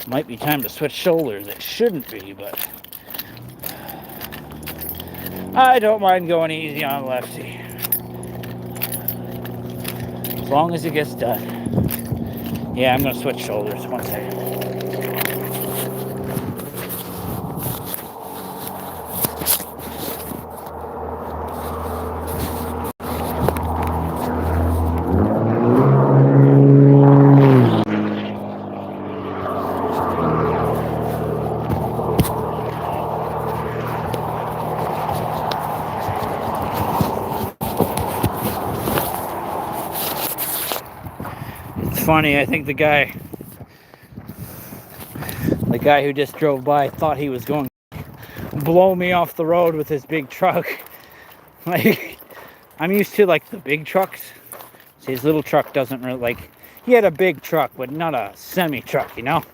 Might be time to switch shoulders. It shouldn't be, but I don't mind going easy on lefty, as long as it gets done. Yeah, I'm gonna switch shoulders. One second. Funny, I think the guy who just drove by thought he was going to blow me off the road with his big truck. Like, I'm used to like the big trucks. See, his little truck doesn't really, like, he had a big truck but not a semi truck, you know.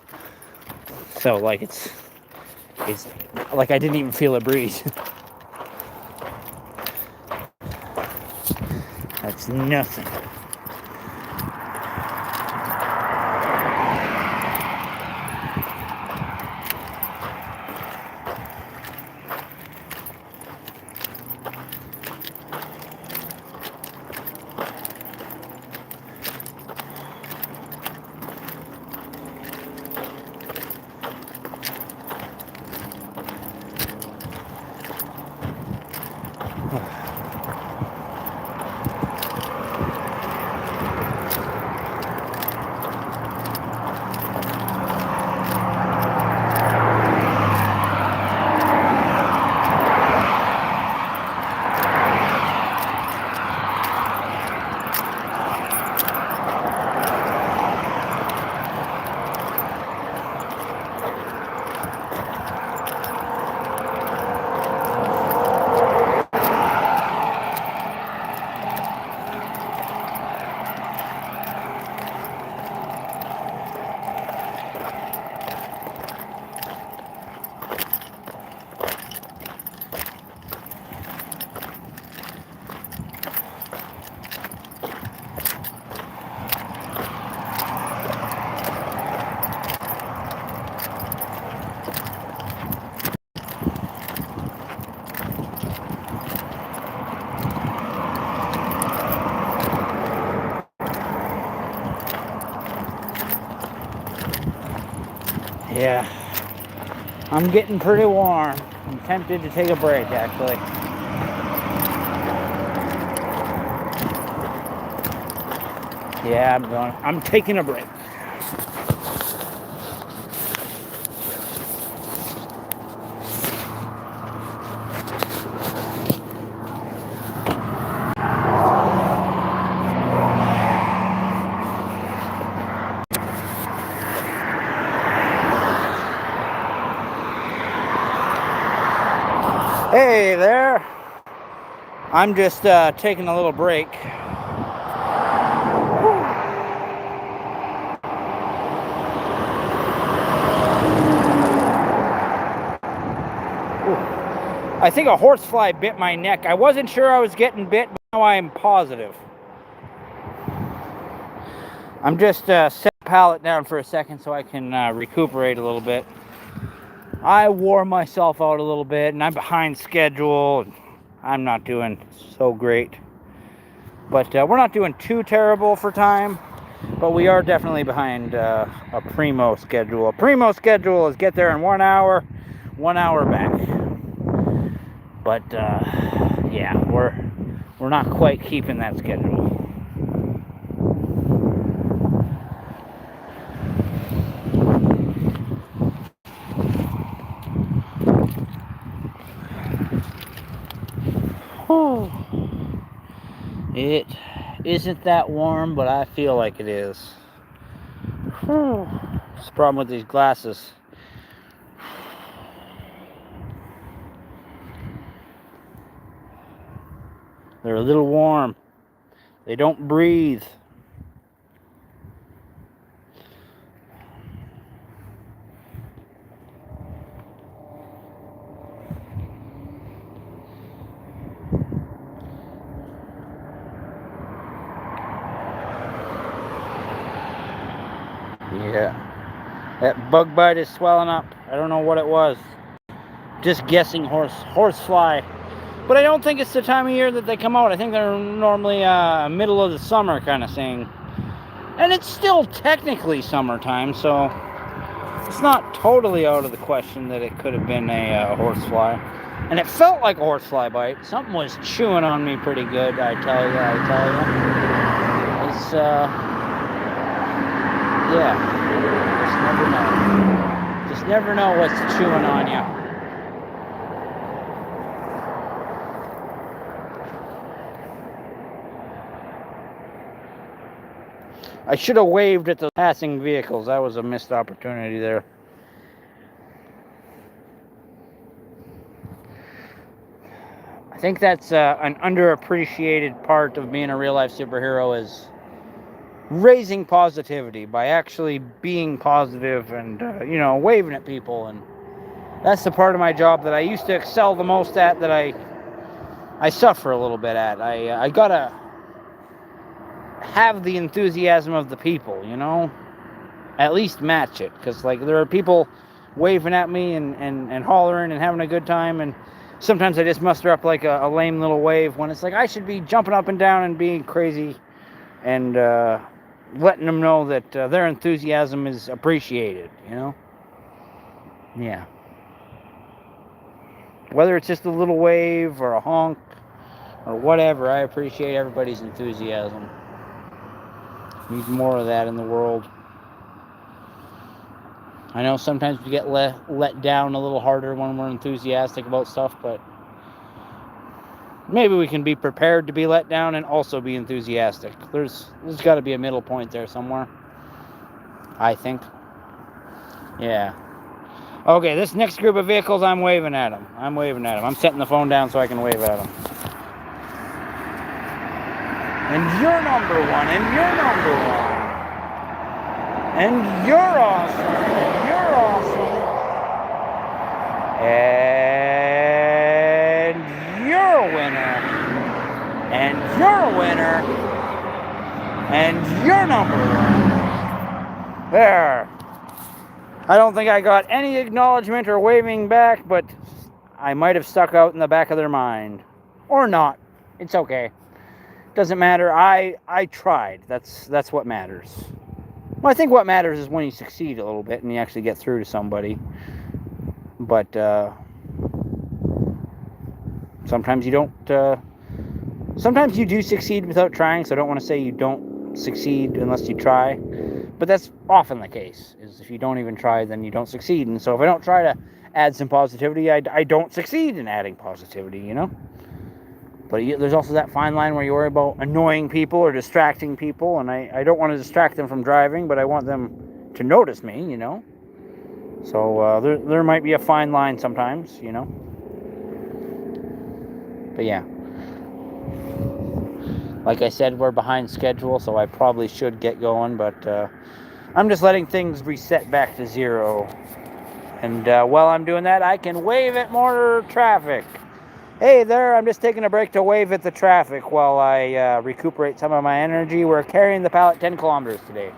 So like it's like I didn't even feel a breeze. That's nothing. Yeah, I'm getting pretty warm. I'm tempted to take a break, actually. Yeah, I'm taking a break. Hey there, I'm just taking a little break. I think a horsefly bit my neck. I wasn't sure I was getting bit, but now I am positive. I'm just set the pallet down for a second so I can recuperate a little bit. I wore myself out a little bit, and I'm behind schedule, and I'm not doing so great. But we're not doing too terrible for time. But we are definitely behind a primo schedule. A primo schedule is get there in 1 hour, 1 hour back. But yeah, we're not quite keeping that schedule. Oh, it isn't that warm, but I feel like it is. It's the problem with these glasses. They're a little warm. They don't breathe. Yeah. That bug bite is swelling up. I don't know what it was. Just guessing horsefly. But I don't think it's the time of year that they come out. I think they're normally middle of the summer kind of thing. And it's still technically summertime, so it's not totally out of the question that it could have been a horsefly. And it felt like a horsefly bite. Something was chewing on me pretty good, I tell you. It's, yeah. Just never know what's chewing on you. I should have waved at the passing vehicles. That was a missed opportunity there. I think that's an underappreciated part of being a real-life superhero is raising positivity by actually being positive and, you know, waving at people. And that's the part of my job that I used to excel the most at that I suffer a little bit at. I gotta have the enthusiasm of the people, you know, at least match it, because like there are people waving at me and hollering and having a good time, and sometimes I just muster up like a lame little wave when it's like I should be jumping up and down and being crazy and letting them know that their enthusiasm is appreciated, you know. Yeah, whether it's just a little wave or a honk or whatever, I appreciate everybody's enthusiasm. Need more of that in the world. I know sometimes we get let down a little harder when we're enthusiastic about stuff, but maybe we can be prepared to be let down and also be enthusiastic. There's got to be a middle point there somewhere, I think. Yeah. Okay, this next group of vehicles, I'm waving at them. I'm setting the phone down so I can wave at them. And you're number one, and you're number one. And you're awesome, and you're awesome. And you're a winner. And you're a winner. And you're number one. There. I don't think I got any acknowledgement or waving back, but I might have stuck out in the back of their mind. Or not. It's okay. Doesn't matter. I tried. That's what matters. Well, I think what matters is when you succeed a little bit and you actually get through to somebody. But sometimes you don't. Sometimes you do succeed without trying. So I don't want to say you don't succeed unless you try. But that's often the case. Is if you don't even try, then you don't succeed. And so if I don't try to add some positivity, I don't succeed in adding positivity. You know. But there's also that fine line where you worry about annoying people or distracting people, and I don't want to distract them from driving, but I want them to notice me, you know. So there might be a fine line sometimes, you know. But yeah. Like I said, we're behind schedule, so I probably should get going, but I'm just letting things reset back to zero. And while I'm doing that, I can wave at more traffic. Hey there, I'm just taking a break to wave at the traffic while I recuperate some of my energy. We're carrying the pallet 10 kilometers today.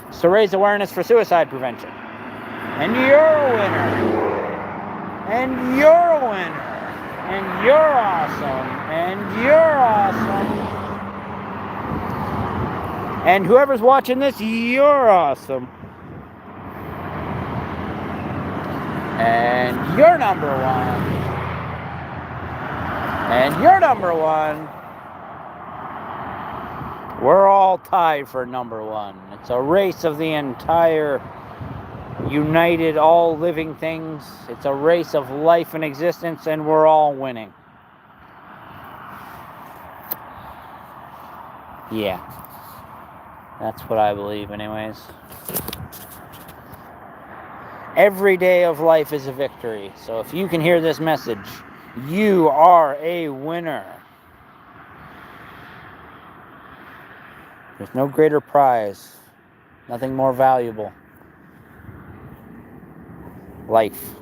It's to raise awareness for suicide prevention. And you're a winner. And you're a winner. And you're awesome. And you're awesome. And whoever's watching this, you're awesome. And you're number one. And you're number one. We're all tied for number one. It's a race of the entire united, all living things. It's a race of life and existence, and we're all winning. Yeah. That's what I believe, anyways. Every day of life is a victory. So if you can hear this message, you are a winner. There's no greater prize, nothing more valuable. Life.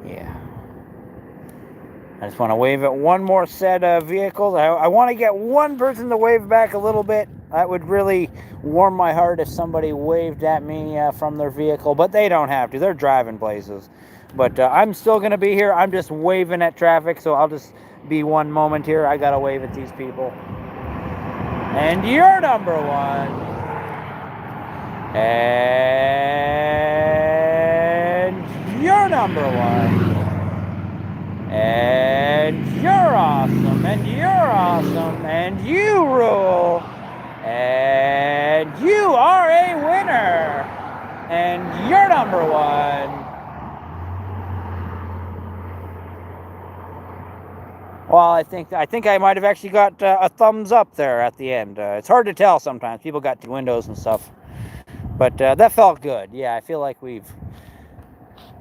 Yeah. I just want to wave at one more set of vehicles. I want to get one person to wave back a little bit. That would really warm my heart if somebody waved at me from their vehicle, but they don't have to. They're driving places. But I'm still going to be here. I'm just waving at traffic, so I'll just be one moment here. I got to wave at these people. And you're number one. And you're number one. And you're awesome. And you're awesome. And you rule. And you are a winner. And you're number one. Well, I think I might have actually got a thumbs up there at the end. It's hard to tell sometimes. People got two windows and stuff. But that felt good. Yeah, I feel like we've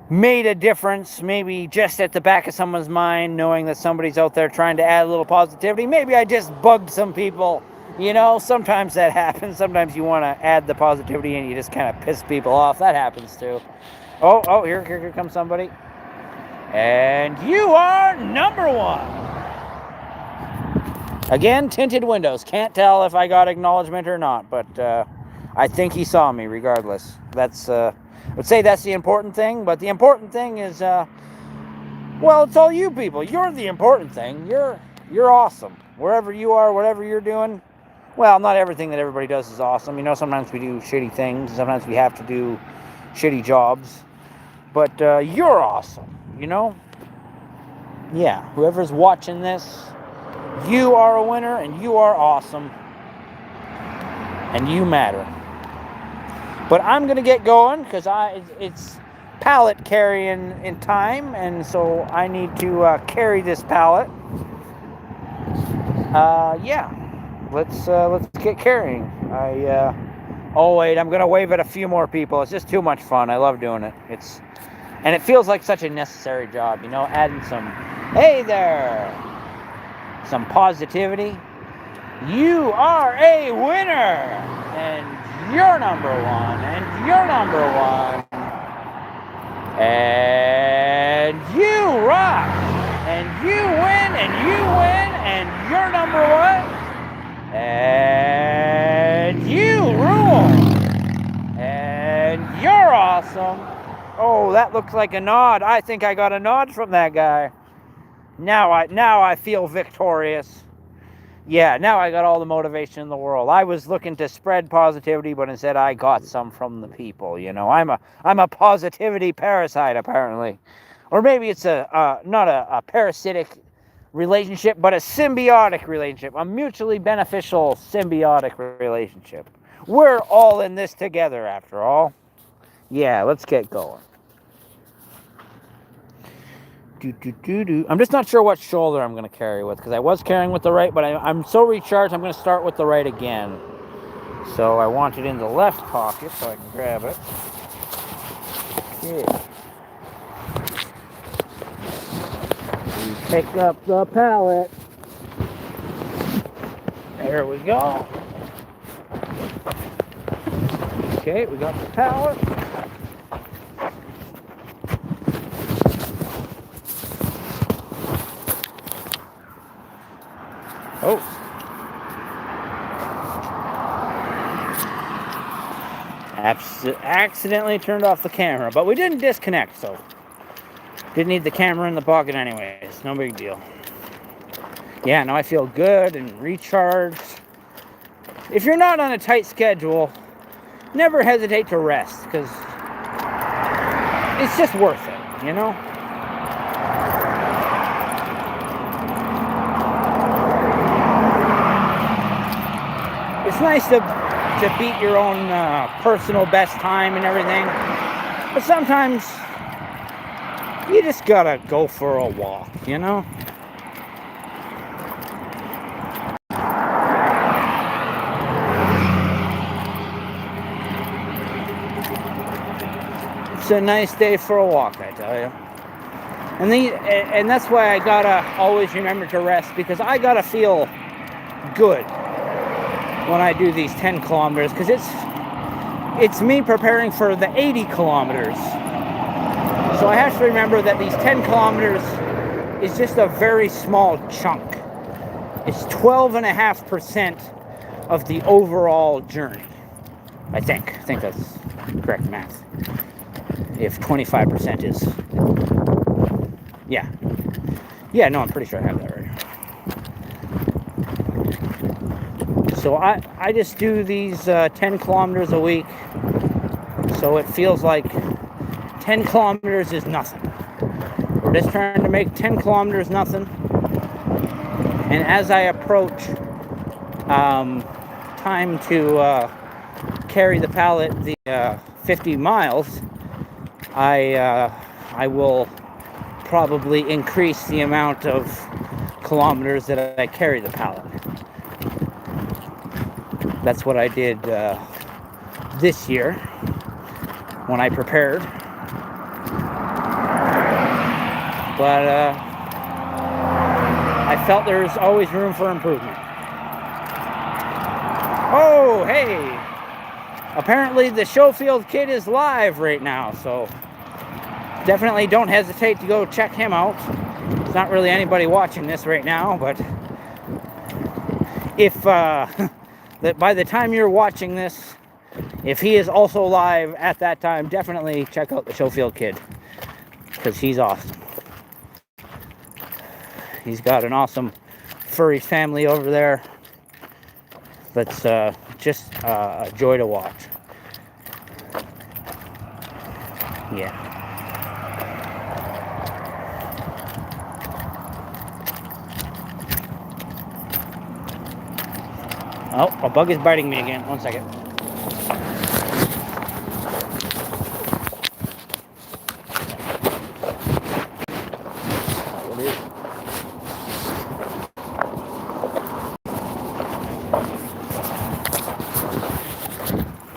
made a difference, maybe just at the back of someone's mind, knowing that somebody's out there trying to add a little positivity. Maybe I just bugged some people. You know, sometimes that happens. Sometimes you want to add the positivity and you just kind of piss people off. That happens too. Oh, here comes somebody. And you are number one. Again, tinted windows. Can't tell if I got acknowledgement or not, but I think he saw me regardless. That's, I would say that's the important thing, but the important thing is, well, it's all you people. You're the important thing. You're awesome. Wherever you are, whatever you're doing. Well, not everything that everybody does is awesome. You know, sometimes we do shitty things. Sometimes we have to do shitty jobs. But you're awesome, you know? Yeah, whoever's watching this, you are a winner, and you are awesome, and you matter. But I'm going to get going, because it's pallet carrying in time, and so I need to carry this pallet. Yeah, let's get carrying. Oh wait, I'm going to wave at a few more people. It's just too much fun. I love doing it. And it feels like such a necessary job, you know, adding some, hey there, some positivity. You are a winner, and you're number one, and you're number one, and you rock, and you win, and you're number one, and you rule, and you're awesome. Oh, that looks like a nod. I think I got a nod from that guy. Now I feel victorious. Yeah, now I got all the motivation in the world. I was looking to spread positivity, but instead I got some from the people, you know. I'm a positivity parasite, apparently. Or maybe it's not a parasitic relationship, but a symbiotic relationship, a mutually beneficial symbiotic relationship. We're all in this together, after all. Yeah, let's get going. I'm just not sure what shoulder I'm going to carry with, because I was carrying with the right, but I'm so recharged, I'm going to start with the right again. So I want it in the left pocket so I can grab it. Okay. We pick up the pallet. There we go. Okay, we got the pallet. Oh. Accidentally turned off the camera, but we didn't disconnect, so didn't need the camera in the pocket anyways. No big deal. yeah, now I feel good and recharged. If you're not on a tight schedule, never hesitate to rest, because it's just worth it, you know? It's nice to beat your own personal best time and everything, but sometimes you just gotta go for a walk, you know? It's a nice day for a walk, I tell you. And that's why I gotta always remember to rest, because I gotta feel good when I do these 10 kilometers, because it's me preparing for the 80 kilometers. So I have to remember that these 10 kilometers is just a very small chunk. It's 12.5% of the overall journey. I think that's correct math. If 25% is, yeah, no, I'm pretty sure I have that right. So I just do these 10 kilometers a week, so it feels like 10 kilometers is nothing. We're just trying to make 10 kilometers nothing. And as I approach time to carry the pallet the 50 miles, I will probably increase the amount of kilometers that I carry the pallet. That's what I did this year when I prepared. But I felt there's always room for improvement. Oh, hey! Apparently the Schofield kid is live right now, so definitely don't hesitate to go check him out. There's not really anybody watching this right now, but if that by the time you're watching this, if he is also live at that time, definitely check out the Schofield kid, because he's awesome. He's got an awesome furry family over there that's just a joy to watch. Yeah. Oh, a bug is biting me again. 1 second.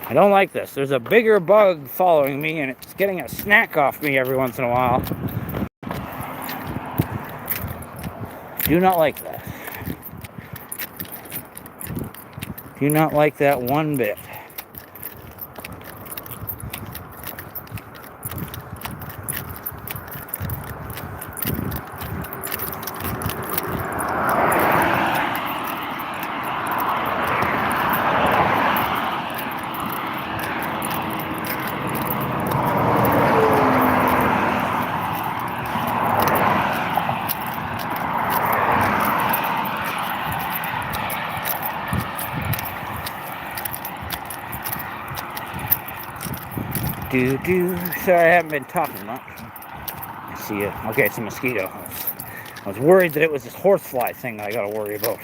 I don't like this. There's a bigger bug following me, and it's getting a snack off me every once in a while. Do not like that. Do not like that one bit. Sorry, I haven't been talking much. I see it. Okay, it's a mosquito. I was worried that it was this horsefly thing that I gotta worry about.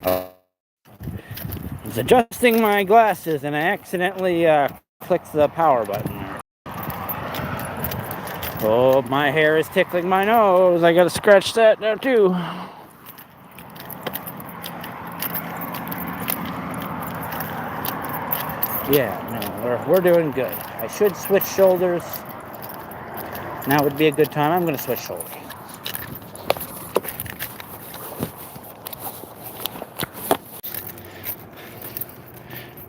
I was adjusting my glasses and I accidentally clicked the power button there. Oh, my hair is tickling my nose. I gotta scratch that now too. Yeah, no, we're doing good. I should switch shoulders. Now would be a good time. I'm going to switch shoulders.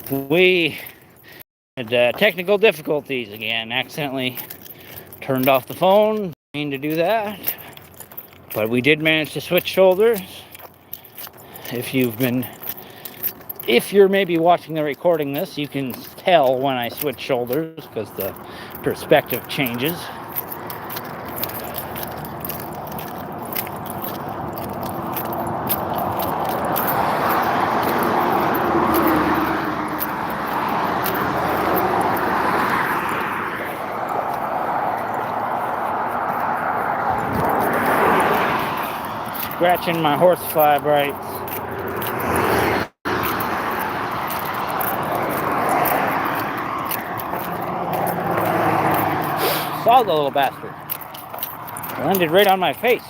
We had technical difficulties again. Accidentally turned off the phone. Didn't mean to do that. But we did manage to switch shoulders. If you've been if you're maybe watching the recording this, you can tell when I switch shoulders because the perspective changes. Scratching my horsefly brights. Saw the little bastard. Landed right on my face.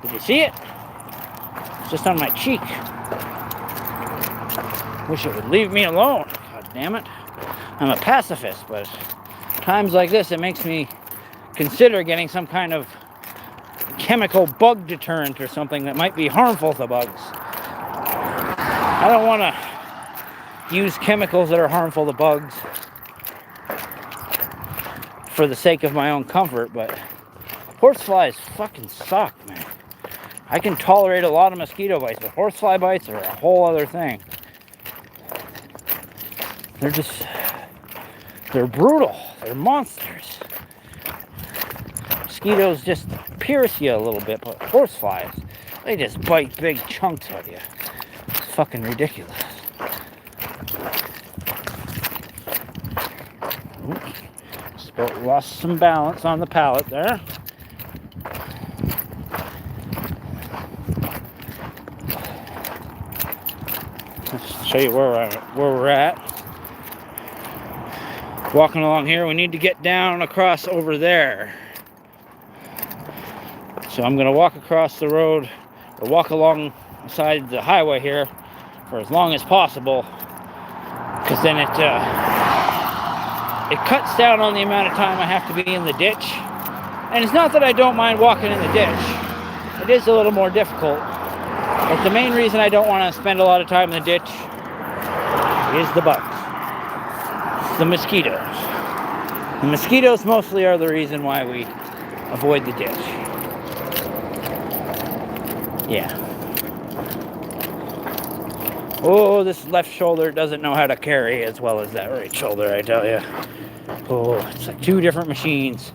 Did you see it? It's just on my cheek. Wish it would leave me alone. God damn it. I'm a pacifist, but times like this, it makes me consider getting some kind of chemical bug deterrent or something that might be harmful to bugs. I don't want to use chemicals that are harmful to bugs for the sake of my own comfort, but horseflies fucking suck, man. I can tolerate a lot of mosquito bites, but horsefly bites are a whole other thing. They're brutal. They're monsters. Mosquitoes just pierce you a little bit, but horseflies, they just bite big chunks of you. It's fucking ridiculous. Oops. Lost some balance on the pallet there. Let's show you where we're at. Walking along here, we need to get down across over there. So I'm going to walk across the road, or walk alongside the highway here for as long as possible, because then it cuts down on the amount of time I have to be in the ditch. And it's not that I don't mind walking in the ditch. It is a little more difficult. But the main reason I don't want to spend a lot of time in the ditch is the bugs. It's the mosquitoes. The mosquitoes mostly are the reason why we avoid the ditch. Yeah. Oh, this left shoulder doesn't know how to carry as well as that right shoulder, I tell you. Oh, it's like two different machines.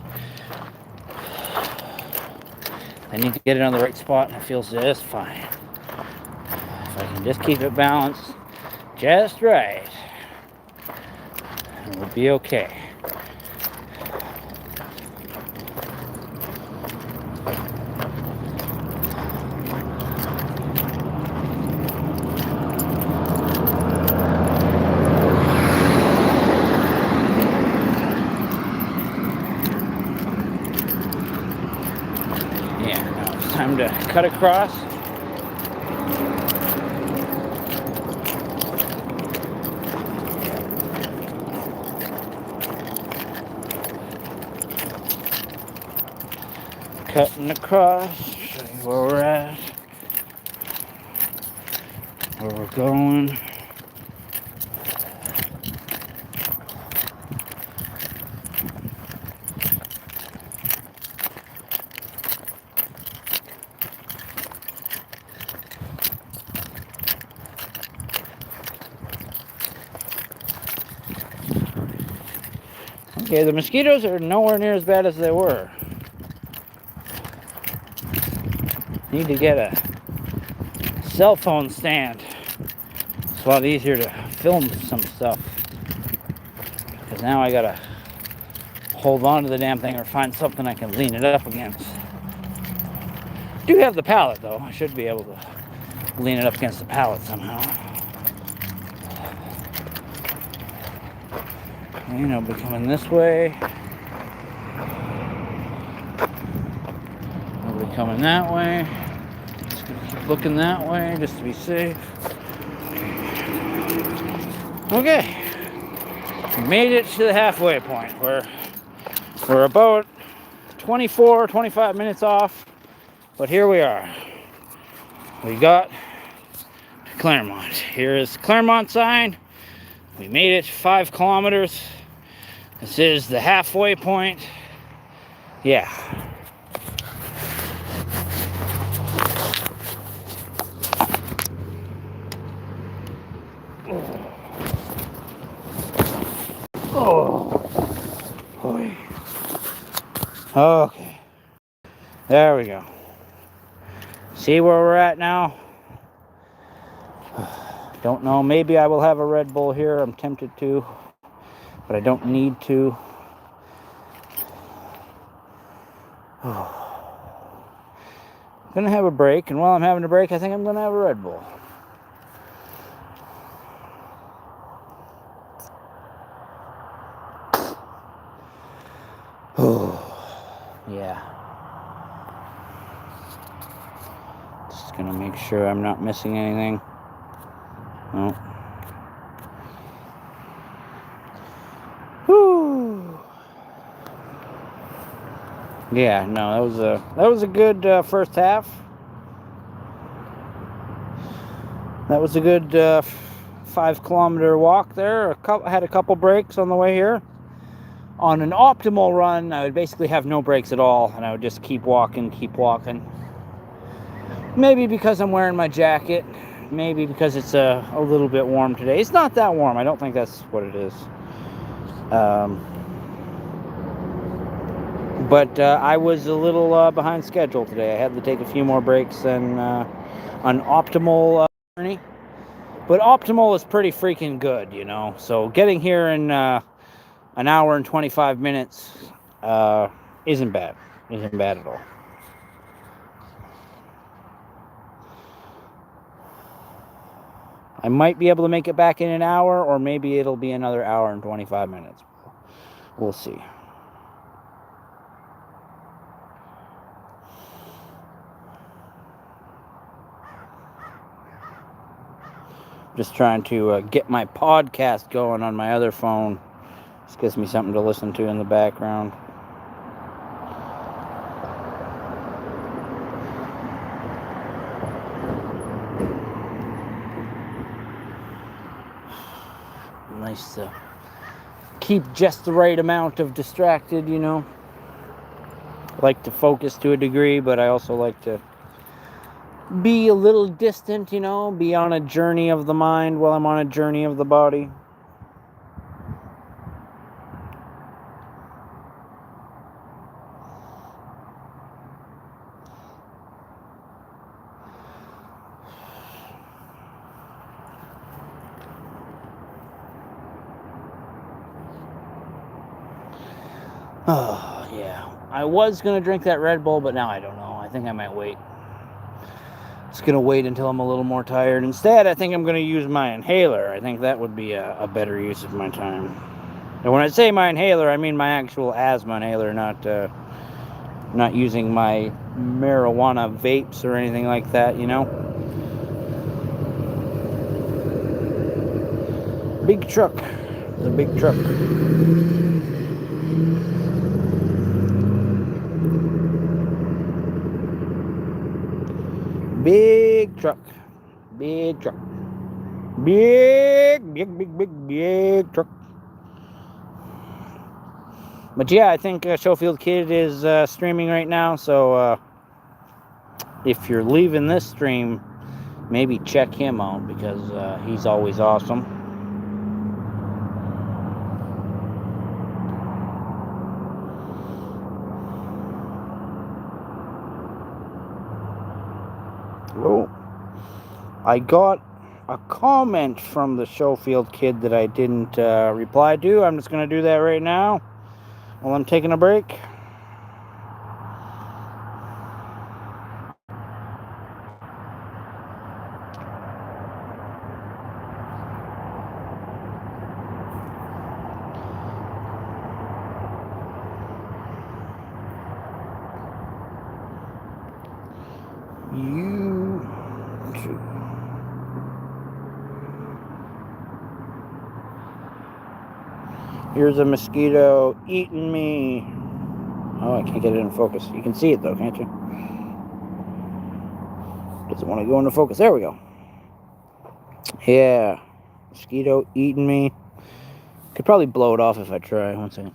I need to get it on the right spot and it feels just fine. If I can just keep it balanced just right, it will be okay. Time to cut across. Cutting across, show you where we're at, where we're going. Okay, the mosquitoes are nowhere near as bad as they were. Need to get a cell phone stand. It's a lot easier to film some stuff. Because now I gotta hold on to the damn thing or find something I can lean it up against. Do have the pallet though. I should be able to lean it up against the pallet somehow. You know, be coming this way. Nobody coming that way. Just gonna keep looking that way just to be safe. Okay. We made it to the halfway point. We're about 25 minutes off, but here we are. We got to Claremont. Here is Claremont sign. We made it 5 kilometers. This is the halfway point. Yeah. Oh. Okay. There we go. See where we're at now? Don't know. Maybe I will have a Red Bull here. I'm tempted to, but I don't need to. I'm gonna have a break, and while I'm having a break, I think I'm gonna have a Red Bull. Yeah. Just gonna make sure I'm not missing anything. No. Whew. Yeah, no, that was a good first half. That was a good 5-kilometer walk there. Had a couple breaks on the way here. On an optimal run, I would basically have no breaks at all, and I would just keep walking. Maybe because I'm wearing my jacket. Maybe because it's a little bit warm today. It's not that warm. I don't think that's what it is. But I was a little behind schedule today. I had to take a few more breaks than an optimal journey. But optimal is pretty freaking good, you know. So getting here in an hour and 25 minutes isn't bad. Isn't bad at all. I might be able to make it back in an hour, or maybe it'll be another hour and 25 minutes. We'll see. Just trying to get my podcast going on my other phone. This gives me something to listen to in the background. Nice to keep just the right amount of distracted, you know. I like to focus to a degree, but I also like to be a little distant, you know, be on a journey of the mind while I'm on a journey of the body. Oh, yeah. I was going to drink that Red Bull, but now I don't know. I think I might wait. Just going to wait until I'm a little more tired. Instead, I think I'm going to use my inhaler. I think that would be a better use of my time. And when I say my inhaler, I mean my actual asthma inhaler, not using my marijuana vapes or anything like that, you know? Big truck. It's a big truck. Big truck. Big truck. Big truck. But yeah, I think Schofield Kid is streaming right now, so if you're leaving this stream, maybe check him out, because he's always awesome. Oh, I got a comment from the Schofield Kid that I didn't reply to. I'm just going to do that right now while I'm taking a break. Here's a mosquito eating me. Oh, I can't get it in focus. You can see it though, can't you? Doesn't want to go into focus. There we go. Yeah. Mosquito eating me. Could probably blow it off if I try. 1 second.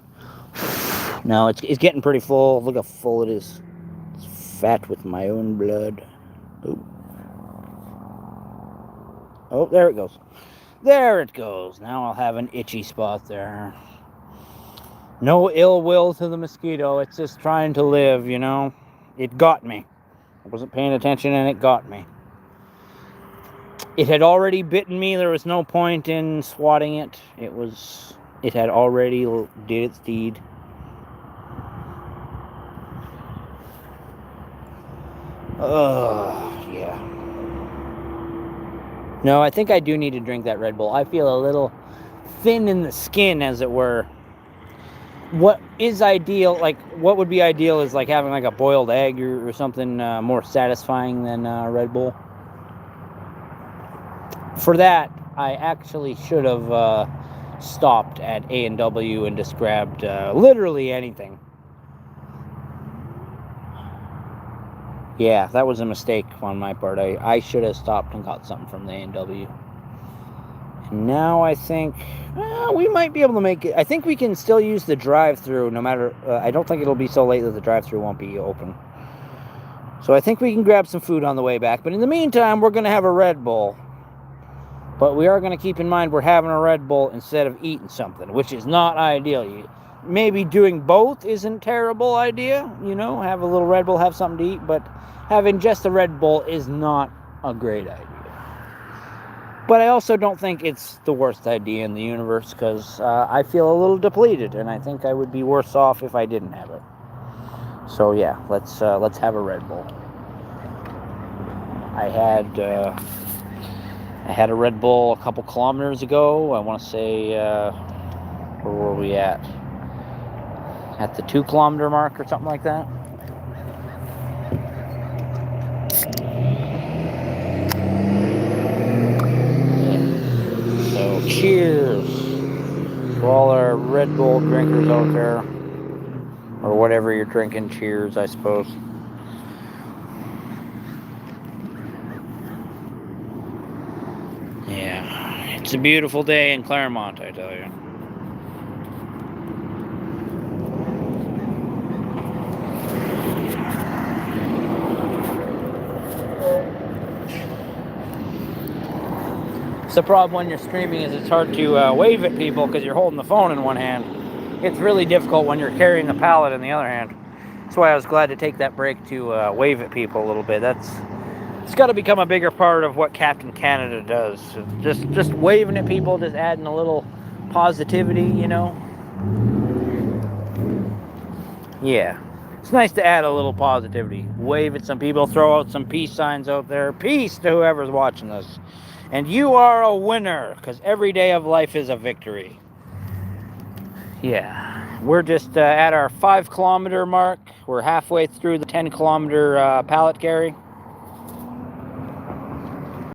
No, it's getting pretty full. Look how full it is. It's fat with my own blood. Ooh. Oh, there it goes. There it goes. Now I'll have an itchy spot there. No ill will to the mosquito. It's just trying to live, you know. It got me. I wasn't paying attention and it got me. It had already bitten me. There was no point in swatting it. It had already did its deed. Yeah. No, I think I do need to drink that Red Bull. I feel a little thin in the skin, as it were. What is ideal, like, what would be ideal is like having like a boiled egg or something more satisfying than Red Bull. For that, I actually should have stopped at A&W and just grabbed literally anything. Yeah, that was a mistake on my part. I should have stopped and got something from the A&W. And now I think we might be able to make it. I think we can still use the drive-thru no matter... I don't think it'll be so late that the drive-thru won't be open. So I think we can grab some food on the way back. But in the meantime, we're going to have a Red Bull. But we are going to keep in mind we're having a Red Bull instead of eating something, which is not ideal. Maybe doing both isn't a terrible idea. You know, have a little Red Bull, have something to eat. But having just a Red Bull is not a great idea. But I also don't think it's the worst idea in the universe, because I feel a little depleted, and I think I would be worse off if I didn't have it. So yeah, let's have a Red Bull. I had a Red Bull a couple kilometers ago. I want to say, where were we at? At the 2 kilometer mark or something like that. So cheers to all our Red Bull drinkers out there, or whatever you're drinking. Cheers, I suppose. Yeah, it's a beautiful day in Claremont, I tell you. It's the problem when you're streaming is it's hard to wave at people because you're holding the phone in one hand. It's really difficult when you're carrying the pallet in the other hand. That's why I was glad to take that break to wave at people a little bit. It's got to become a bigger part of what Captain Canada does. Just waving at people, just adding a little positivity, you know. Yeah, it's nice to add a little positivity. Wave at some people, throw out some peace signs out there. Peace to whoever's watching this. And you are a winner, because every day of life is a victory. Yeah, we're just at our 5 kilometer mark. We're halfway through the 10 kilometer pallet carry.